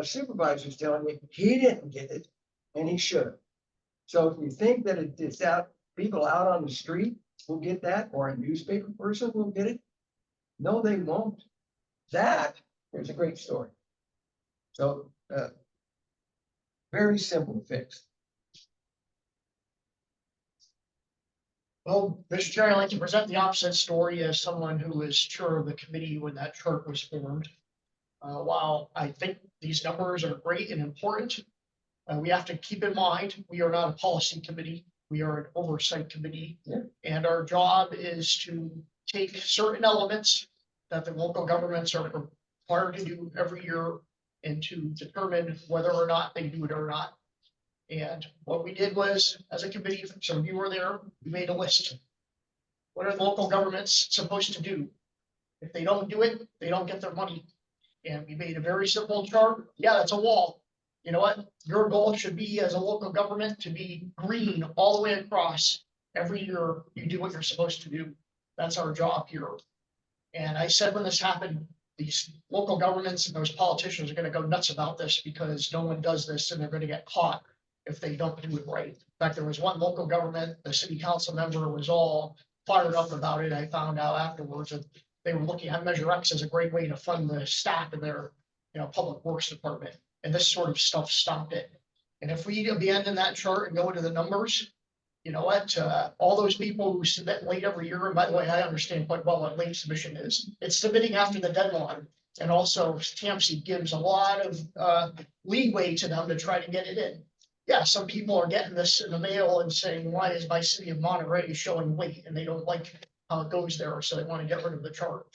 supervisor's telling you he didn't get it and he should. So if you think that it's out, people out on the street will get that, or a newspaper person will get it, no, they won't. That is a great story. So, very simple fix. Well, Mr. Chair, I'd like to present the opposite story as someone who was chair of the committee when that chart was formed. While I think these numbers are great and important, we have to keep in mind, we are not a policy committee. We are an oversight committee. Yeah. And our job is to take certain elements that the local governments are required to do every year and to determine whether or not they do it or not. And what we did was, as a committee, some of you were there, we made a list. What are the local governments supposed to do? If they don't do it, they don't get their money. And we made a very simple chart. Yeah, that's a wall. You know what? Your goal should be, as a local government, to be green all the way across. Every year you do what you're supposed to do. That's our job here. And I said when this happened, these local governments and those politicians are going to go nuts about this because no one does this and they're going to get caught if they don't do it right. In fact, there was one local government, the city council member was all fired up about it. I found out afterwards that they were looking at Measure X as a great way to fund the staff in their, public works department. And this sort of stuff stopped it. And if we abandon that chart and go into the numbers, you know what, all those people who submit late every year, and by the way, I understand quite well what late submission is. It's submitting after the deadline. And also TAMC gives a lot of leeway to them to try to get it in. Yeah, some people are getting this in the mail and saying, why is my city of Monterey showing late? And they don't like how it goes there, so they want to get rid of the chart.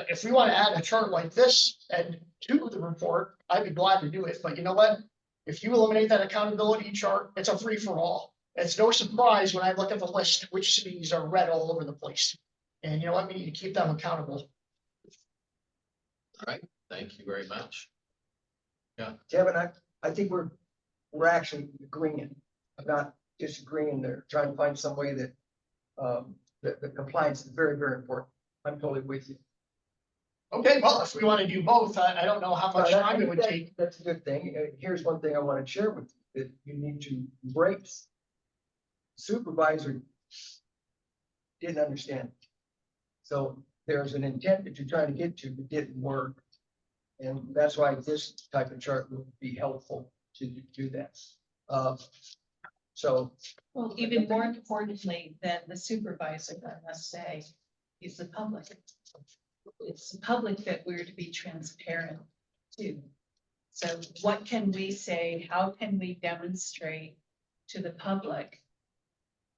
If we want to add a chart like this and to the report, I'd be glad to do it. But you know what? If you eliminate that accountability chart, it's a free for all. It's no surprise when I look at the list, which cities are red all over the place. And you know what? We need to keep them accountable. All right, thank you very much. Yeah. Kevin, I think we're actually agreeing. I'm not disagreeing there, trying to find some way that the compliance is very, very important. I'm totally with you. Okay, well, if we want to do both, I don't know how much time it would take. That's a good thing. Here's one thing I want to share with you, that you need to embrace. Supervisor didn't understand. So there's an intent that you're trying to get to that didn't work. And that's why this type of chart would be helpful to do that. Well, even more importantly than the supervisor, I must say, is the public. It's the public that we're to be transparent to. So what can we say? How can we demonstrate to the public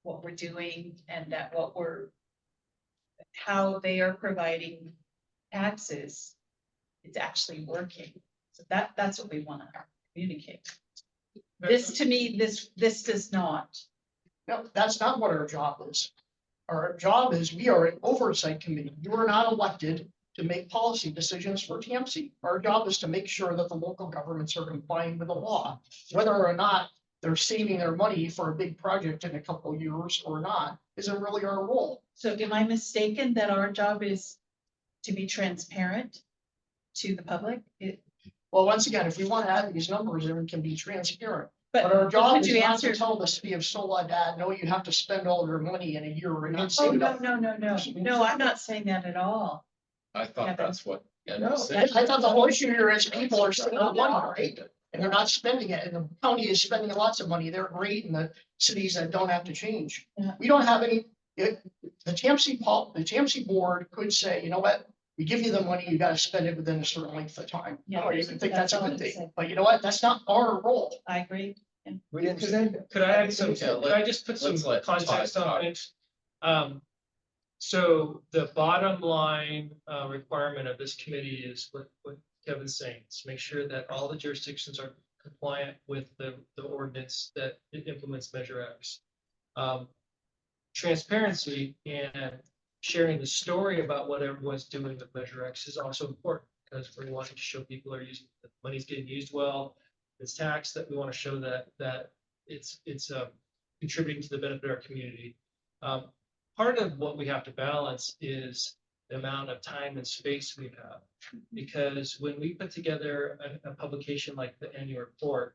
what we're doing and that how they are providing taxes, it's actually working. So that's what we want to communicate. This, to me, this does not. No, that's not what our job is. Our job is, we are an oversight committee. You are not elected to make policy decisions for TAMC. Our job is to make sure that the local governments are complying with the law, whether or not they're saving their money for a big project in a couple of years or not, isn't really our role. So am I mistaken that our job is to be transparent to the public? Well, once again, if we want to add these numbers, then we can be transparent. But But our job could is you not answer? to tell the city of Soledad, no, you have to spend all your money in a year and not Oh, say no, that. no, I'm not saying that at all. I thought Kevin. that's what. Ed No, was saying. I thought the whole issue here is people are spending money, right? And they're not spending it, and the county is spending lots of money. They're great in the cities that don't have to change. Yeah. We don't have any, the TAMC board could say, you know what? We give you the money, you gotta spend it within a certain length of time. Yeah, I don't even think that's a that's all good I'm thing, saying. but you know what? That's not our role. I agree. We didn't send it. Could I add some, Yeah, could I just put some let's let context Todd on talk. things? So the bottom line, requirement of this committee is what Kevin's saying, is make sure that all the jurisdictions are compliant with the ordinance that it implements Measure X. Transparency and sharing the story about what everyone's doing with Measure X is also important, because we want to show people are using, the money's getting used well, it's taxed, that we want to show that it's contributing to the benefit of our community. Part of what we have to balance is the amount of time and space we have. Because when we put together a publication like the annual report,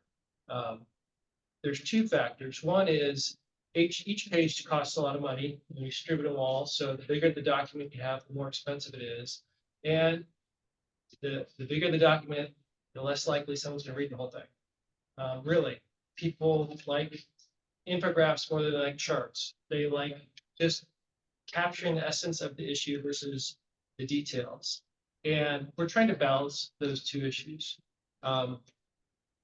there's two factors. One is each page costs a lot of money, and we distribute them all. So the bigger the document you have, the more expensive it is. And the bigger the document, the less likely someone's gonna read the whole thing. Really, people like infographics more than they like charts. They like just capturing the essence of the issue versus the details. And we're trying to balance those two issues.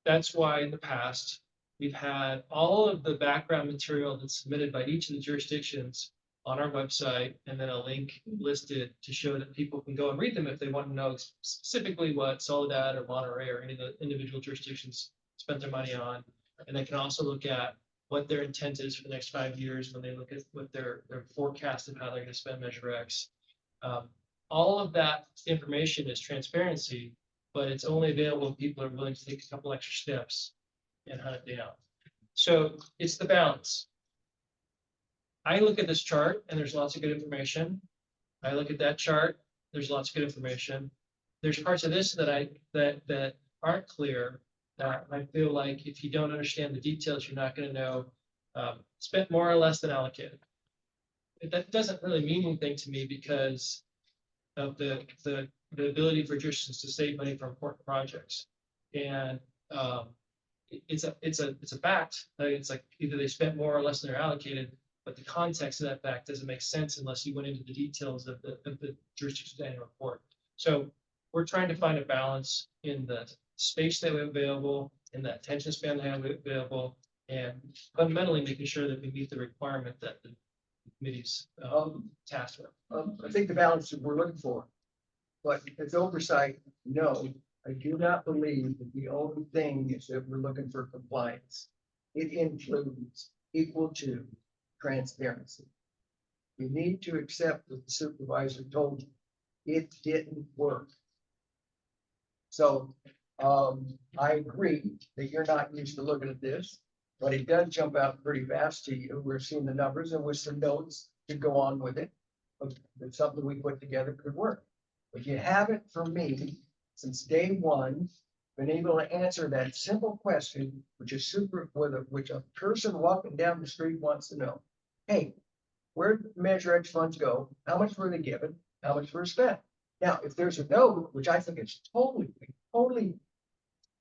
That's why in the past, we've had all of the background material that's submitted by each of the jurisdictions on our website, and then a link listed to show that people can go and read them if they want to know specifically what Soledad or Monterey or any of the individual jurisdictions spent their money on. And they can also look at what their intent is for the next 5 years when they look at what their forecast of how they're going to spend Measure X. All of that information is transparency, but it's only available if people are willing to take a couple extra steps and hunt it down. So it's the balance. I look at this chart and there's lots of good information. I look at that chart, there's lots of good information. There's parts of this that aren't clear, that I feel like if you don't understand the details, you're not going to know, spent more or less than allocated. That doesn't really mean anything to me because of the ability for jurisdictions to save money for important projects. And it's a fact. It's like either they spent more or less than they're allocated, but the context of that fact doesn't make sense unless you went into the details of the jurisdiction's annual report. So we're trying to find a balance in the space that we have available, in the attention span that we have available, and fundamentally making sure that we meet the requirement that the committee's tasked with. I think the balance that we're looking for. But as oversight, no, I do not believe that the only thing is that we're looking for compliance. It includes equal to transparency. You need to accept what the supervisor told you. It didn't work. So I agree that you're not used to looking at this, but it does jump out pretty fast to you. We're seeing the numbers and with some notes to go on with it. But it's something we put together could work. But you haven't, for me, since day one, been able to answer that simple question, which is which a person walking down the street wants to know. Hey, where did Measure X funds go? How much were they given? How much were spent? Now, if there's a no, which I think is totally,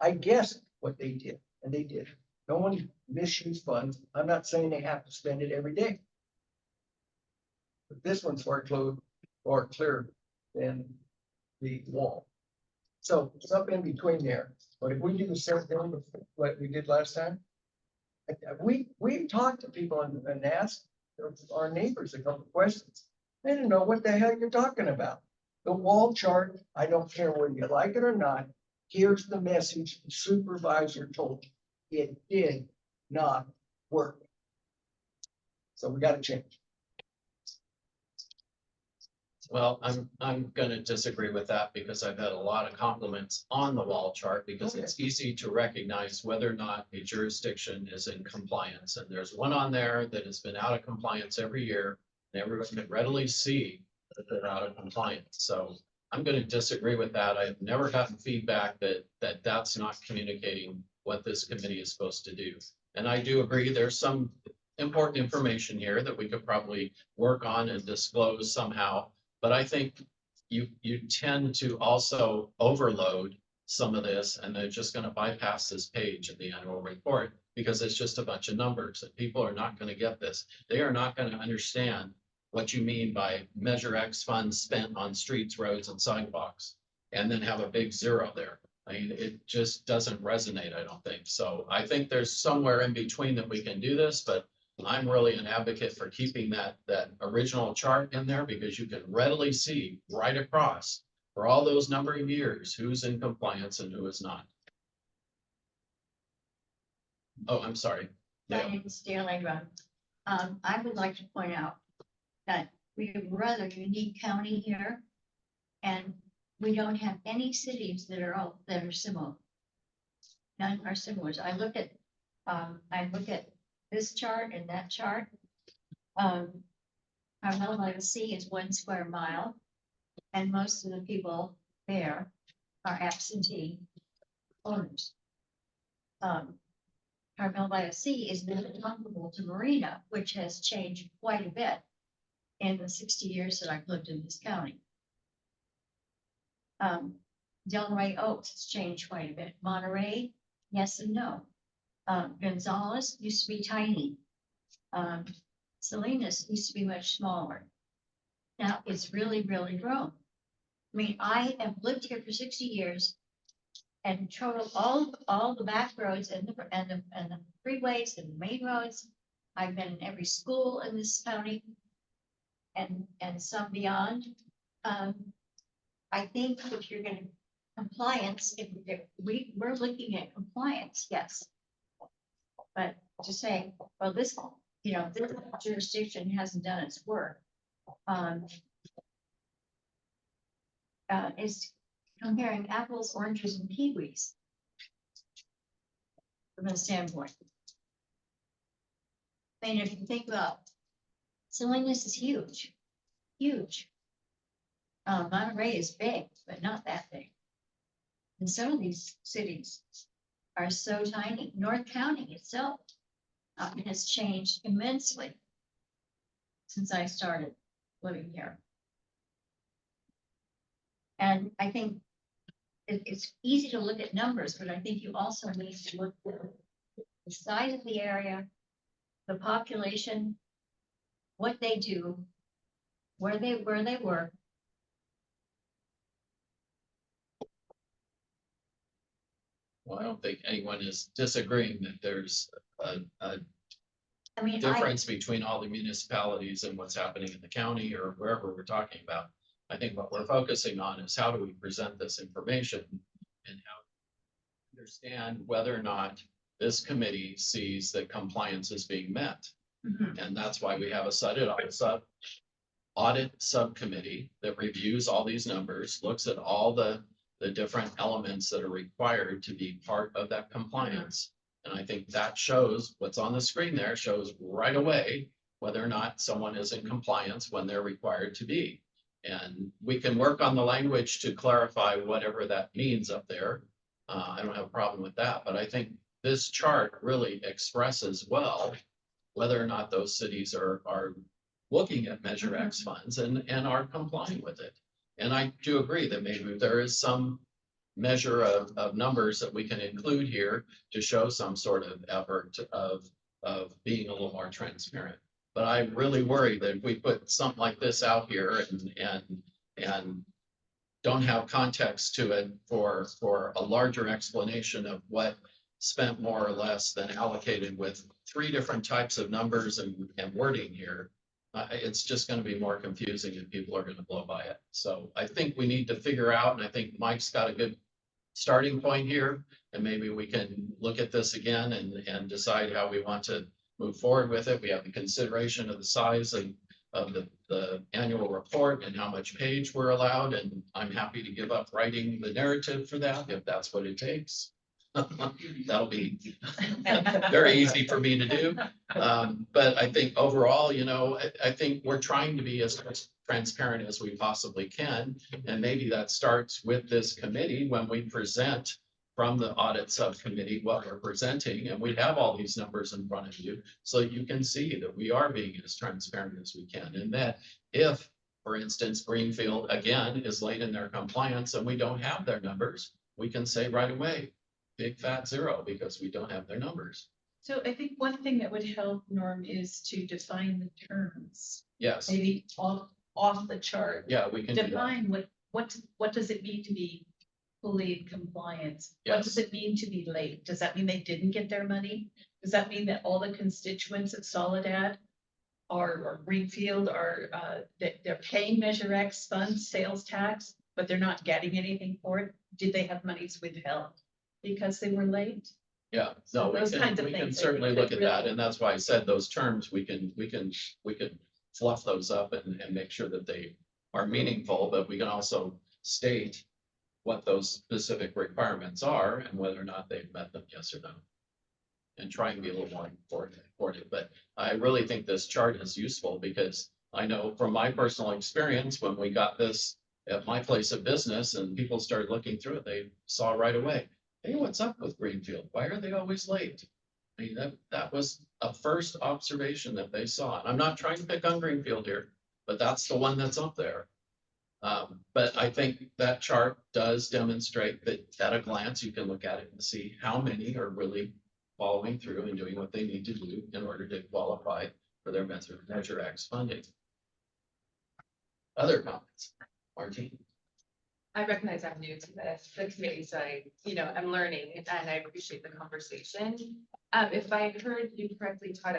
I guess what they did, and they did. No one misused funds. I'm not saying they have to spend it every day. But this one's far clearer than the wall. So something in between there. But if we do the same thing with what we did last time, we've talked to people and asked our neighbors a couple of questions. They didn't know what the hell you're talking about. The wall chart, I don't care whether you like it or not. Here's the message the supervisor told you. It did not work. So we got to change. Well, I'm gonna disagree with that because I've had a lot of compliments on the wall chart because it's easy to recognize whether or not a jurisdiction is in compliance. And there's one on there that has been out of compliance every year. And everyone can readily see that they're out of compliance. So I'm gonna disagree with that. I've never gotten feedback that that's not communicating what this committee is supposed to do. And I do agree there's some important information here that we could probably work on and disclose somehow. But I think you tend to also overload some of this, and they're just going to bypass this page in the annual report because it's just a bunch of numbers and people are not going to get this. They are not going to understand what you mean by Measure X funds spent on streets, roads, and sidewalks, and then have a big zero there. I mean, it just doesn't resonate, I don't think. So I think there's somewhere in between that we can do this, but I'm really an advocate for keeping that original chart in there because you can readily see right across for all those number of years, who's in compliance and who is not. Oh, I'm sorry. My name is Stanley Run. I would like to point out that we have a rather unique county here. And we don't have any cities that are similar. None are similar. I look at this chart and that chart. Carmel by the Sea is 1 square mile. And most of the people there are absentee owners. Carmel by the Sea is very comparable to Marina, which has changed quite a bit in the 60 years that I've lived in this county. Delray Oaks has changed quite a bit. Monterey, yes and no. Gonzales used to be tiny. Salinas used to be much smaller. Now it's really, really grown. I mean, I have lived here for 60 years and total all the back roads and the freeways and the main roads. I've been in every school in this county and some beyond. I think if you're gonna compliance, if we're looking at compliance, yes. But to say, well, this, this jurisdiction hasn't done its work. Is comparing apples, oranges, and kiwis. From a standpoint. I mean, if you think about, Salinas is huge, huge. Monterey is big, but not that big. And some of these cities are so tiny. North County itself has changed immensely since I started living here. And I think it's easy to look at numbers, but I think you also need to look at the size of the area, the population, what they do, where they work. Well, I don't think anyone is disagreeing that there's a I mean, difference between all the municipalities and what's happening in the county or wherever we're talking about. I think what we're focusing on is how do we present this information and how to understand whether or not this committee sees that compliance is being met. And that's why we have a audit subcommittee that reviews all these numbers, looks at all the different elements that are required to be part of that compliance. And I think that shows what's on the screen there shows right away whether or not someone is in compliance when they're required to be. And we can work on the language to clarify whatever that means up there. I don't have a problem with that, but I think this chart really expresses well whether or not those cities are looking at Measure X funds and are complying with it. And I do agree that maybe there is some measure of numbers that we can include here to show some sort of effort of being a little more transparent. But I really worry that if we put something like this out here and don't have context to it for a larger explanation of what spent more or less than allocated with 3 different types of numbers and wording here, it's just going to be more confusing and people are going to blow by it. So I think we need to figure out, and I think Mike's got a good starting point here, and maybe we can look at this again and decide how we want to move forward with it. We have the consideration of the size of the annual report and how much page we're allowed, and I'm happy to give up writing the narrative for that if that's what it takes. That'll be very easy for me to do. But I think overall, I think we're trying to be as transparent as we possibly can. And maybe that starts with this committee when we present from the audit subcommittee what we're presenting, and we have all these numbers in front of you so you can see that we are being as transparent as we can. And that if, for instance, Greenfield again is late in their compliance and we don't have their numbers, we can say right away, big fat 0 because we don't have their numbers. So I think one thing that would help, Norm, is to define the terms. Yes. Maybe off the chart. Yeah, we can do that. Define what does it mean to be fully compliant. What does Yes. it mean to be late? Does that mean they didn't get their money? Does that mean that all the constituents at Soledad or Greenfield are, that they're paying Measure X funds, sales tax, but they're not getting anything for it? Did they have monies withheld because they were late? Yeah, So no, we those can, kinds of we can things that certainly could look at that, really- and that's why I said those terms, we can fluff those up and make sure that they are meaningful, but we can also state what those specific requirements are and whether or not they've met them, yes or no. And try and be a little more important, but I really think this chart is useful because I know from my personal experience, when we got this at my place of business and people started looking through it, they saw right away, hey, what's up with Greenfield? Why are they always late? I mean, that was a first observation that they saw. And I'm not trying to pick on Greenfield here, but that's the one that's up there. But I think that chart does demonstrate that at a glance, you can look at it and see how many are really following through and doing what they need to do in order to qualify for their Measure X funding. Other comments? Martine? I recognize I'm new to the committee, so I'm learning and I appreciate the conversation. If I heard you correctly, Todd,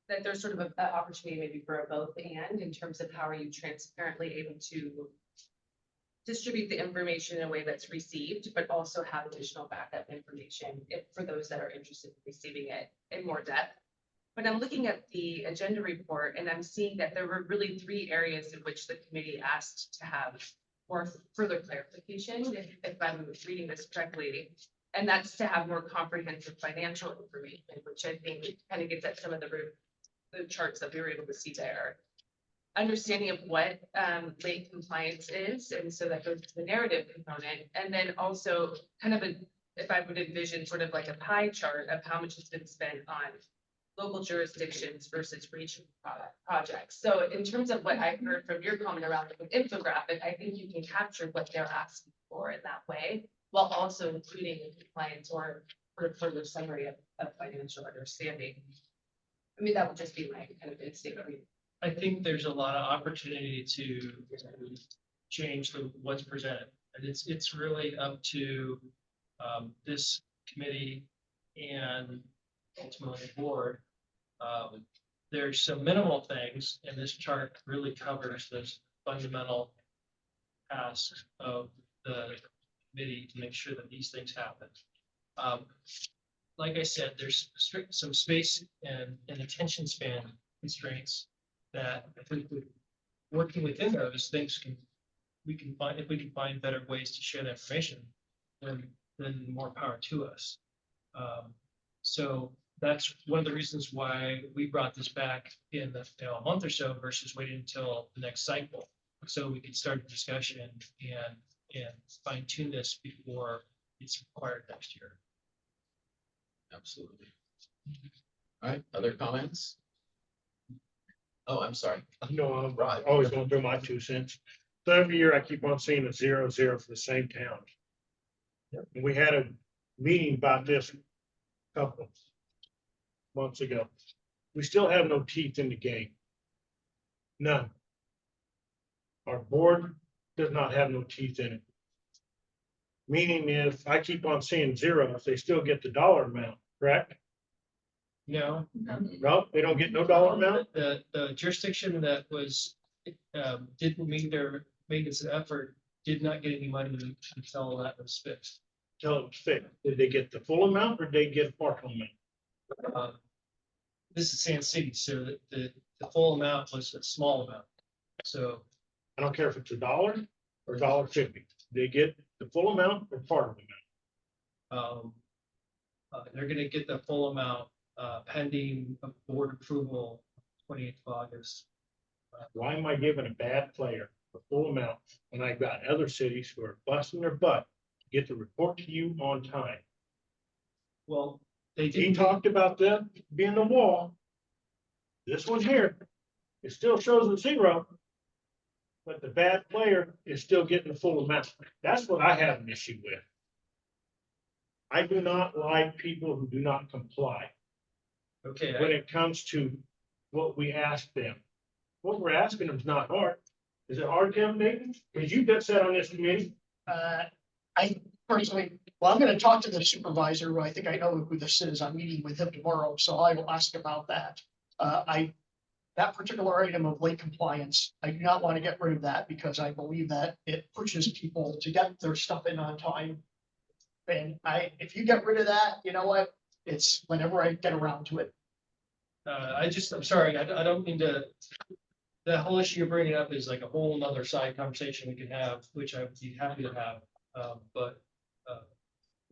that there's sort of an opportunity maybe for a both and in terms of how are you transparently able to distribute the information in a way that's received, but also have additional backup information for those that are interested in receiving it in more depth. But I'm looking at the agenda report and I'm seeing that there were really 3 areas in which the committee asked to have more further clarification, if I'm reading this correctly. And that's to have more comprehensive financial information, which I think kind of gets at some of the charts that we were able to see there. Understanding of what late compliance is, and so that goes to the narrative component, and then also kind of if I would envision sort of like a pie chart of how much has been spent on local jurisdictions versus regional projects. So in terms of what I heard from your comment around the infographic, I think you can capture what they're asking for in that way, while also including the compliance or further summary of financial understanding. I mean, that would just be my kind of instinct. I think there's a lot of opportunity to change what's presented. And it's really up to this committee and ultimately the board. There's some minimal things, and this chart really covers this fundamental task of the committee to make sure that these things happen. Like I said, there's some space and attention span constraints that if we could, working within those things we can find better ways to share that information, then more power to us. So that's one of the reasons why we brought this back in a month or so versus waiting until the next cycle. So we could start a discussion and fine tune this before it's required next year. Absolutely. All right, other comments? Oh, I'm sorry. No, I'm Right. always going through my 2 cents. So every year I keep on seeing a 0, 0 for the same town. And we had a meeting about this a couple of months ago. We still have no teeth in the game. None. Our board does not have no teeth in it. Meaning if I keep on seeing zeros, they still get the dollar amount, correct? No. No, they don't get no dollar amount? The jurisdiction that was, didn't meet their maintenance and effort, did not get any money until that was fixed. Tell them fixed. Did they get the full amount or did they get a partial amount? This is Sand City, so the full amount was a small amount. So I don't care if it's $1 or $1.50. They get the full amount or part of the amount. they're gonna get the full amount pending board approval 28th of August. Why am I giving a bad player the full amount when I've got other cities who are busting their butt to get the report to you on time? Well, they He didn't. talked about that being the wall. This one here, it still shows a 0. But the bad player is still getting the full amount. That's what I have an issue with. I do not like people who do not comply Okay. when it comes to what we ask them. What we're asking them is not hard. Is it hard, Kevin Nathan? Because you've been sat on this committee. I I personally, well, I'm gonna talk to the supervisor, who I think I know who this is. I'm meeting with him tomorrow, so I will ask about that. That particular item of late compliance, I do not want to get rid of that because I believe that it pushes people to get their stuff in on time. And if you get rid of that, you know what? It's whenever I get around to it. I'm sorry, I don't mean to. The whole issue you're bringing up is like a whole nother side conversation we could have, which I would be happy to have. But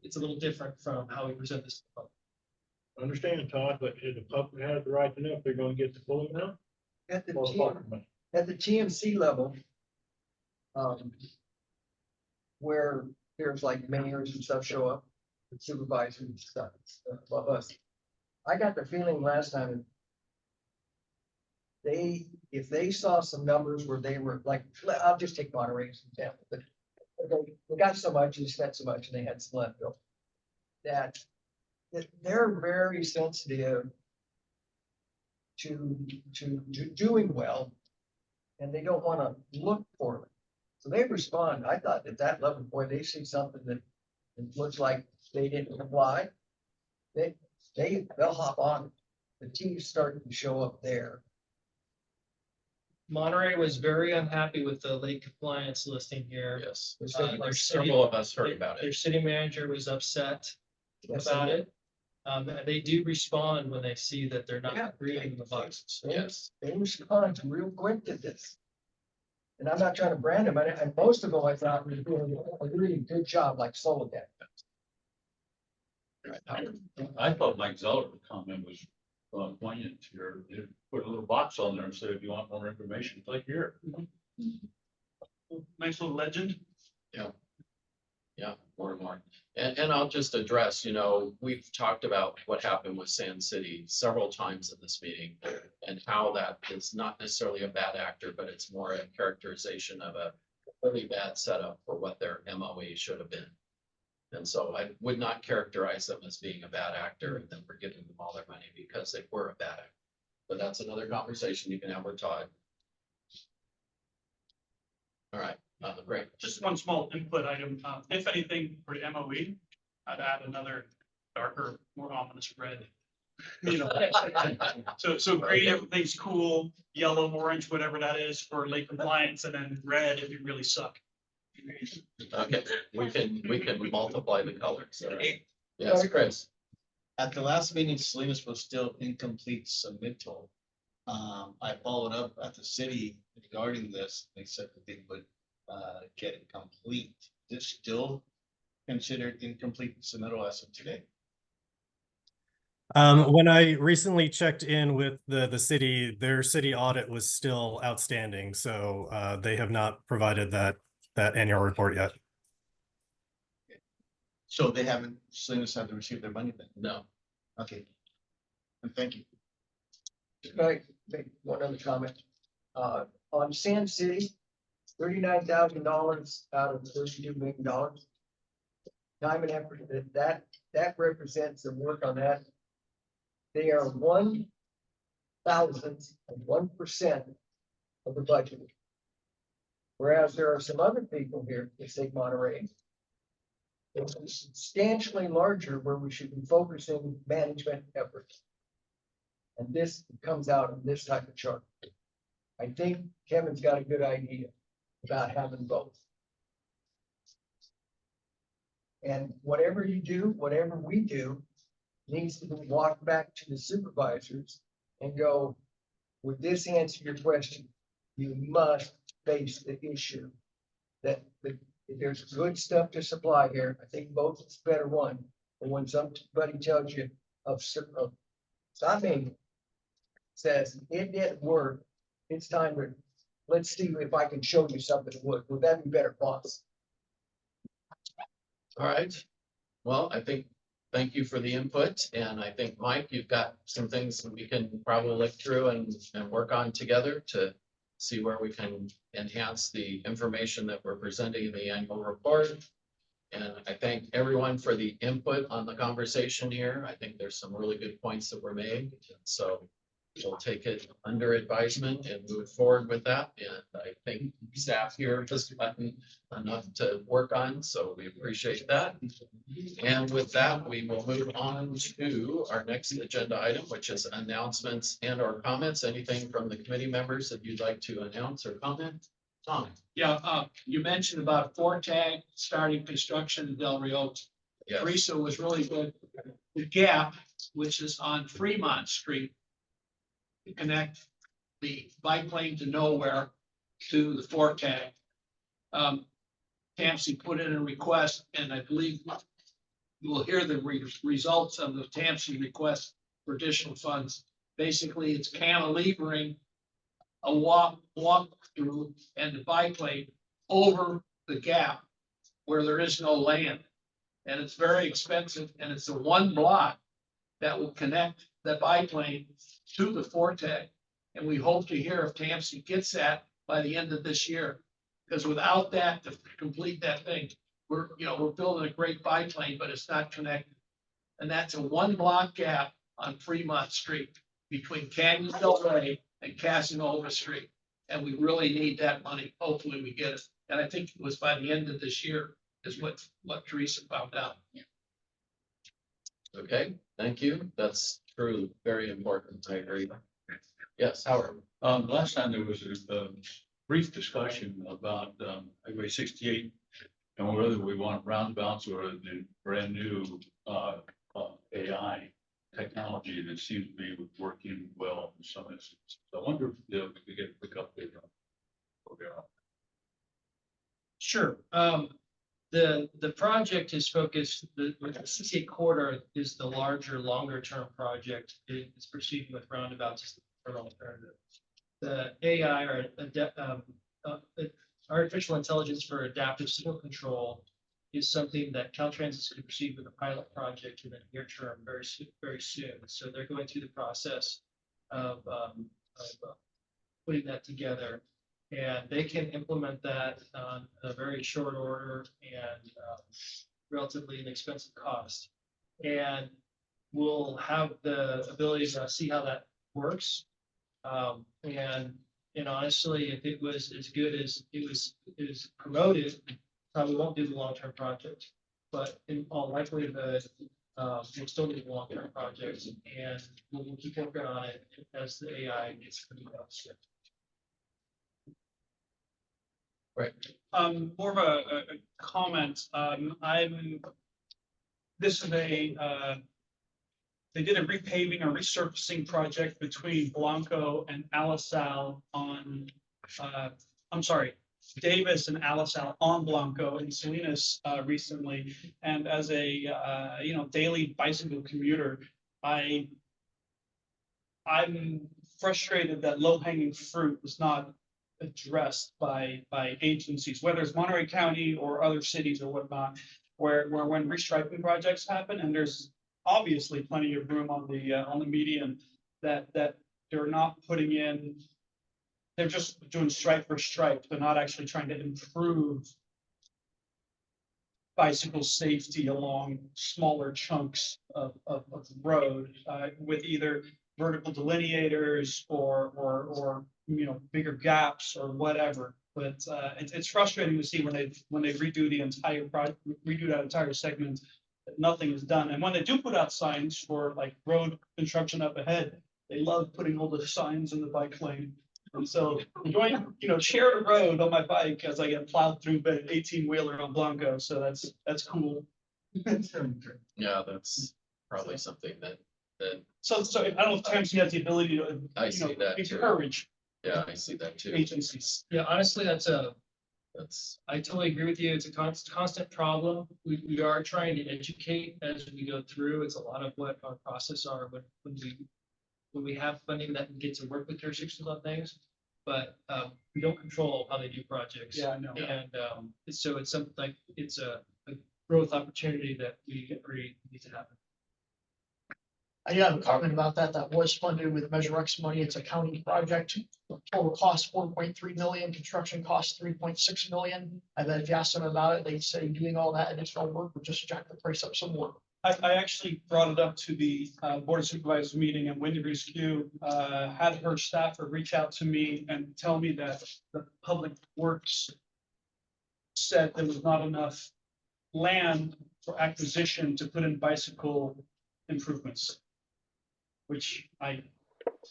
it's a little different from how we present this. To the public. Understand, Todd, but the public has the right to know if they're gonna get the full amount. At the or part of it. at the TMC level. Where there's like mayors and stuff show up, and supervisors and stuff, above us. I got the feeling last time. If they saw some numbers where they were like, I'll just take Monterey as an example, but. They got so much, and they spent so much, and they had some left over. That they're very sensitive. To doing well. And they don't wanna look for it. So they respond. I thought at that level, boy, they see something that it looks like they didn't apply. They'll hop on. The team's starting to show up there. Monterey was very unhappy with the late compliance listing here. Yes. Several of us heard about Their it. city manager was upset Yes, about it. They do respond when they see that they're Yeah. not reading the boxes. Yes. They respond real quick to this. And I'm not trying to brand them, and most of them I thought were doing a really good job, like Soledad. I thought Mike Zeller's comment was poignant here. They put a little box on there and said, if you want more information, click here. Nice little legend. Yeah, more and more. And I'll just address, we've talked about what happened with Sand City several times in this meeting. And how that is not necessarily a bad actor, but it's more a characterization of a really bad setup for what their MOE should have been. And so I would not characterize them as being a bad actor and then we're giving them all their money because they were a bad actor. But that's another conversation you can have with Todd. All right, great. Just one small input item, if anything, for the MOE, I'd add another darker, more ominous red. You know, so green, everything's cool, yellow, orange, whatever that is for late compliance, and then red if you really suck. Okay, we can multiply the colors. All right. Yes, Chris. At the last meeting, Salinas was still incomplete submittal. I followed up at the city regarding this. They said that they would get it complete. Is it still considered incomplete submittal as of today? When I recently checked in with the city, their city audit was still outstanding, so they have not provided that annual report yet. So they haven't, Salinas haven't received their money then? No. Okay. And thank you. Can I make one other comment? On Sand City, $39,000 out of $32 million. Time and effort, that represents the work on that. They are 1/1000% of the budget. Whereas there are some other people here, let's take Monterey. It's substantially larger where we should be focusing management efforts. And this comes out in this type of chart. I think Kevin's got a good idea about having both. And whatever you do, whatever we do, needs to be walked back to the supervisors and go, would this answer your question? You must face the issue that if there's good stuff to supply here, I think both is a better one. And when somebody tells you something says it didn't work, it's time to, let's see if I can show you something that would. Would that be better, boss? All right. Well, thank you for the input. And I think, Mike, you've got some things that we can probably look through and work on together to see where we can enhance the information that we're presenting in the annual report. And I thank everyone for the input on the conversation here. I think there's some really good points that were made. So we'll take it under advisement and move forward with that. And I think staff here has gotten enough to work on, so we appreciate that. And with that, we will move on to our next agenda item, which is announcements and or comments. Anything from the committee members that you'd like to announce or comment? Tom? Yeah, you mentioned about Fortag starting construction in Del Rio. Yes. Teresa was really good. The gap, which is on Fremont Street, to connect the bike lane to nowhere to the Fortag. Tampsey put in a request, and I believe you will hear the results of the Tampsey request for additional funds. Basically, it's cantilevering a walk through and the bike lane over the gap where there is no land. And it's very expensive, and it's the one block that will connect the bike lane to the Fortag. And we hope to hear if Tampsey gets that by the end of this year. Because without that, to complete that thing, we're building a great bike lane, but it's not connected. And that's a one block gap on Fremont Street between Canyon Del Rey and Casanova Street. And we really need that money. Hopefully we get it. And I think it was by the end of this year is what Teresa found out. Okay, thank you. That's true, very important. I agree. Yes, Howard. Last time there was a brief discussion about Highway 68 and whether we want roundabouts or the brand new AI technology that seems to be working well in some instances. I wonder if we could get a quick update on where we are. Sure. The project is focused, the 68 corridor is the larger, longer term project. It's proceeding with roundabouts for an alternative. The AI or artificial intelligence for adaptive signal control is something that Caltrans is going to proceed with a pilot project in the near term very soon. So they're going through the process of putting that together. And they can implement that on a very short order and relatively inexpensive cost. And we'll have the ability to see how that works. And honestly, if it was as good as it was promoted, probably won't do the long-term project. But in all likelihood, we'll still do the long-term project, and we'll keep working on it as the AI gets pretty well. Right. More of a comment. This is they did a repaving or resurfacing project between Blanco and Alisal on, I'm sorry, Davis and Alisal on Blanco in Salinas recently. And as a daily bicycle commuter, I'm frustrated that low-hanging fruit was not addressed by agencies, whether it's Monterey County or other cities or whatnot, where when restriping projects happen, and there's obviously plenty of room on the median, that they're not putting in, they're just doing stripe for stripe. They're not actually trying to improve bicycle safety along smaller chunks of road with either vertical delineators or bigger gaps or whatever. But it's frustrating to see when they redo that entire segment, that nothing is done. And when they do put out signs for like road construction up ahead, they love putting all the signs in the bike lane. And so share a road on my bike as I get plowed through the 18-wheeler on Blanco. So that's cool. Yeah, that's probably something that. So I don't know if Tampsey has the ability to I see that too. encourage Yeah, I see that too. agencies. Yeah, honestly, I totally agree with you. It's a constant problem. We are trying to educate as we go through. It's a lot of what our process are when we have funding that can get to work with jurisdictions on things, but we don't control how they do projects. Yeah, I know. And so it's something like it's a growth opportunity that we agree needs to happen. I do have a comment about that. That was funded with Measure X money. It's a county project. Total cost 4.3 million, construction cost 3.6 million. And then if you ask them about it, they say doing all that additional work would just jack the price up some more. I actually brought it up to the Board of Supervisors meeting, and Wendy Rescue had her staffer reach out to me and tell me that the Public Works said there was not enough land for acquisition to put in bicycle improvements, which I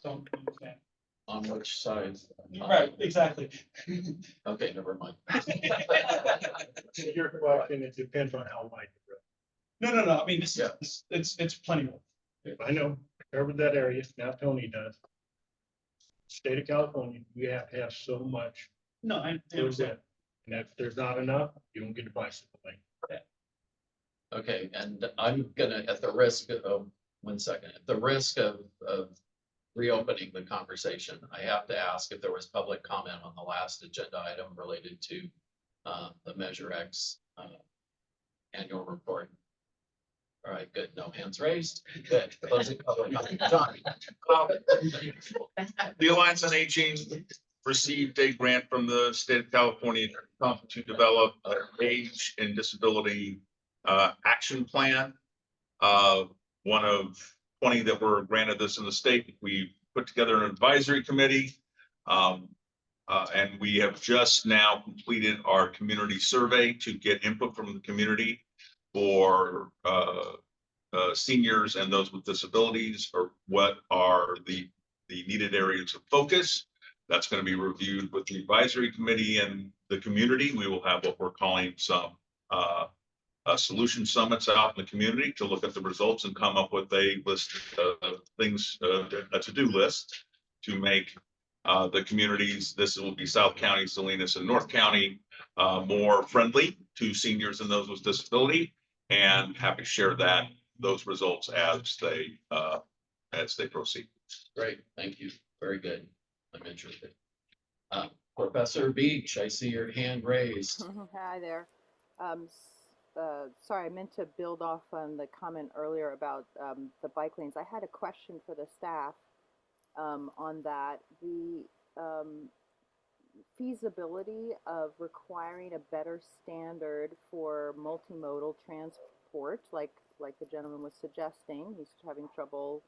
don't understand. On which side? Right, exactly. Okay, never mind. Your question, it depends on how wide. No, I mean, this is, it's plenty of. I know, covered that area, now Tony does. State of California, you have to have so much. No, I And if there's not enough, you don't get a bicycle lane. Okay, and I'm gonna, at the risk of, 1 second, at the risk of reopening the conversation, I have to ask if there was public comment on the last agenda item related to the Measure X annual report. All right, good. No hands raised. Good. Closing public comment. John. The Alliance on Aging received a grant from the state of California to develop an age and disability action plan. One of 20 that were granted this in the state. We put together an advisory committee. And we have just now completed our community survey to get input from the community for seniors and those with disabilities, or what are the needed areas of focus. That's going to be reviewed with the advisory committee and the community. We will have what we're calling some solution summits out in the community to look at the results and come up with a list of things, a to-do list to make the communities, this will be South County, Salinas, and North County, more friendly to seniors and those with disability, and happy to share those results as they proceed. Great, thank you. Very good. I'm interested. Professor Beach, I see your hand raised. Hi there. Sorry, I meant to build off on the comment earlier about the bike lanes. I had a question for the staff on that. The feasibility of requiring a better standard for multimodal transport, like the gentleman was suggesting, he's having trouble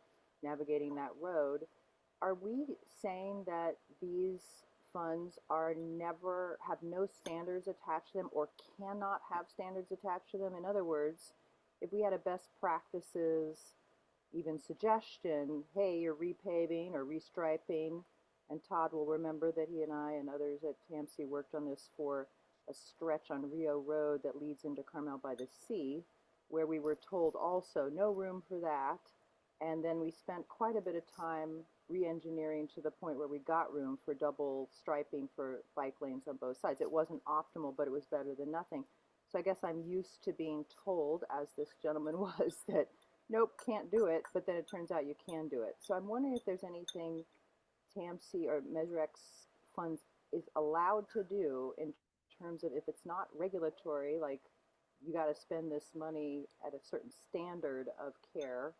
navigating that road. Are we saying that these funds are have no standards attached to them, or cannot have standards attached to them? In other words, if we had a best practices even suggestion, hey, you're repaving or restriping, and Todd will remember that he and I and others at TAMC worked on this for a stretch on Rio Road that leads into Carmel by the Sea, where we were told also no room for that. And then we spent quite a bit of time re-engineering to the point where we got room for double striping for bike lanes on both sides. It wasn't optimal, but it was better than nothing. So I guess I'm used to being told, as this gentleman was, that nope, can't do it, but then it turns out you can do it. So I'm wondering if there's anything TAMC or Measure X funds is allowed to do in terms of, if it's not regulatory, like you got to spend this money at a certain standard of care,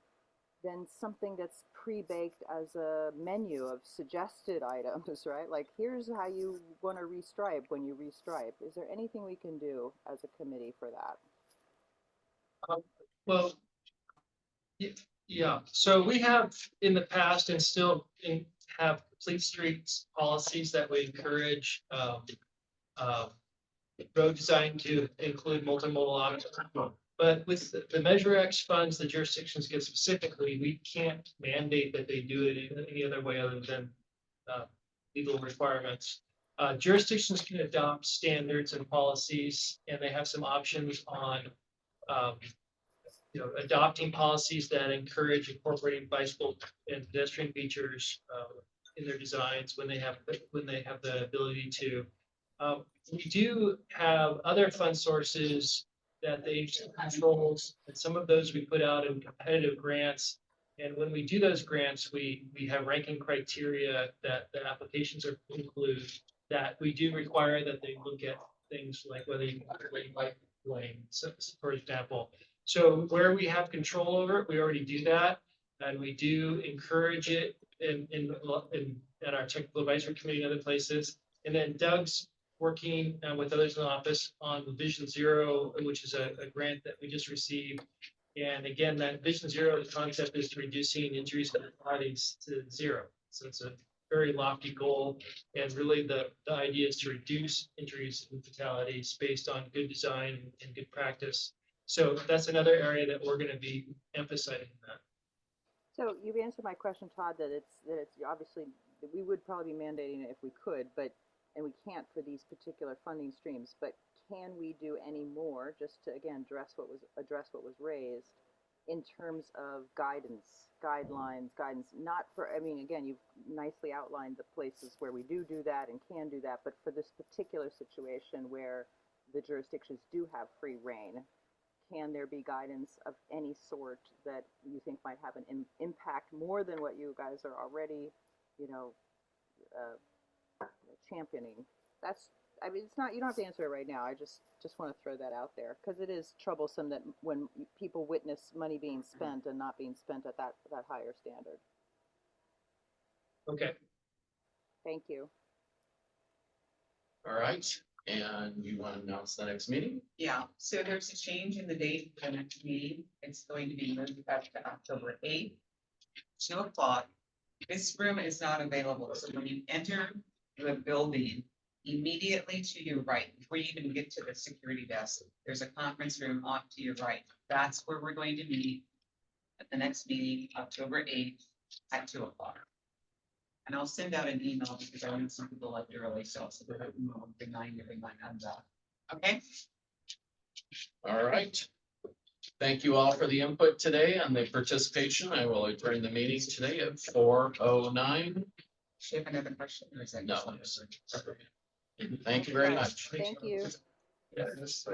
then something that's pre-baked as a menu of suggested items, right? Like, here's how you want to restripe when you restripe. Is there anything we can do as a committee for that? Well, yeah, so we have in the past and still have complete streets policies that would encourage road design to include multimodal options. But with the Measure X funds, the jurisdictions get specifically, we can't mandate that they do it in any other way other than legal requirements. Jurisdictions can adopt standards and policies, and they have some options on adopting policies that encourage incorporating bicycle and pedestrian features in their designs when they have the ability to. We do have other fund sources that the agency controls, and some of those we put out in competitive grants. And when we do those grants, we have ranking criteria that the applications are include, that we do require that they look at things like whether you can bike lane, so, for example. So where we have control over it, we already do that, and we do encourage it in our technical advisory committee and other places. And then Doug's working with others in the office on the Vision Zero, which is a grant that we just received. And again, that Vision Zero concept is reducing injuries and fatalities to zero. So it's a very lofty goal. And really the idea is to reduce injuries and fatalities based on good design and good practice. So that's another area that we're going to be emphasizing that. So you've answered my question, Todd, that it's obviously, that we would probably be mandating it if we could, but, and we can't for these particular funding streams, but can we do any more, just to, again, address what was raised in terms of guidance, guidelines, not for, I mean, again, you've nicely outlined the places where we do that and can do that, but for this particular situation where the jurisdictions do have free reign, can there be guidance of any sort that you think might have an impact more than what you guys are already, championing? That's, I mean, it's not, you don't have to answer it right now. I just want to throw that out there because it is troublesome that when people witness money being spent and not being spent at that higher standard. Okay. Thank you. All right, and you want to announce the next meeting? Yeah, so there's a change in the date for the next meeting. It's going to be moved back to October 8th, 2 o'clock. This room is not available, so when you enter the building, immediately to your right, before you even get to the security desk, there's a conference room off to your right. That's where we're going to meet at the next meeting, October 8th at 2 o'clock. And I'll send out an email because I know some people left early, so I'll send out an email, remind everyone on that. Okay? All right. Thank you all for the input today and the participation. I will adjourn the meeting today at 4:09. Do you have another question or is that? No. Thank you very much. Thank you. Yeah, this is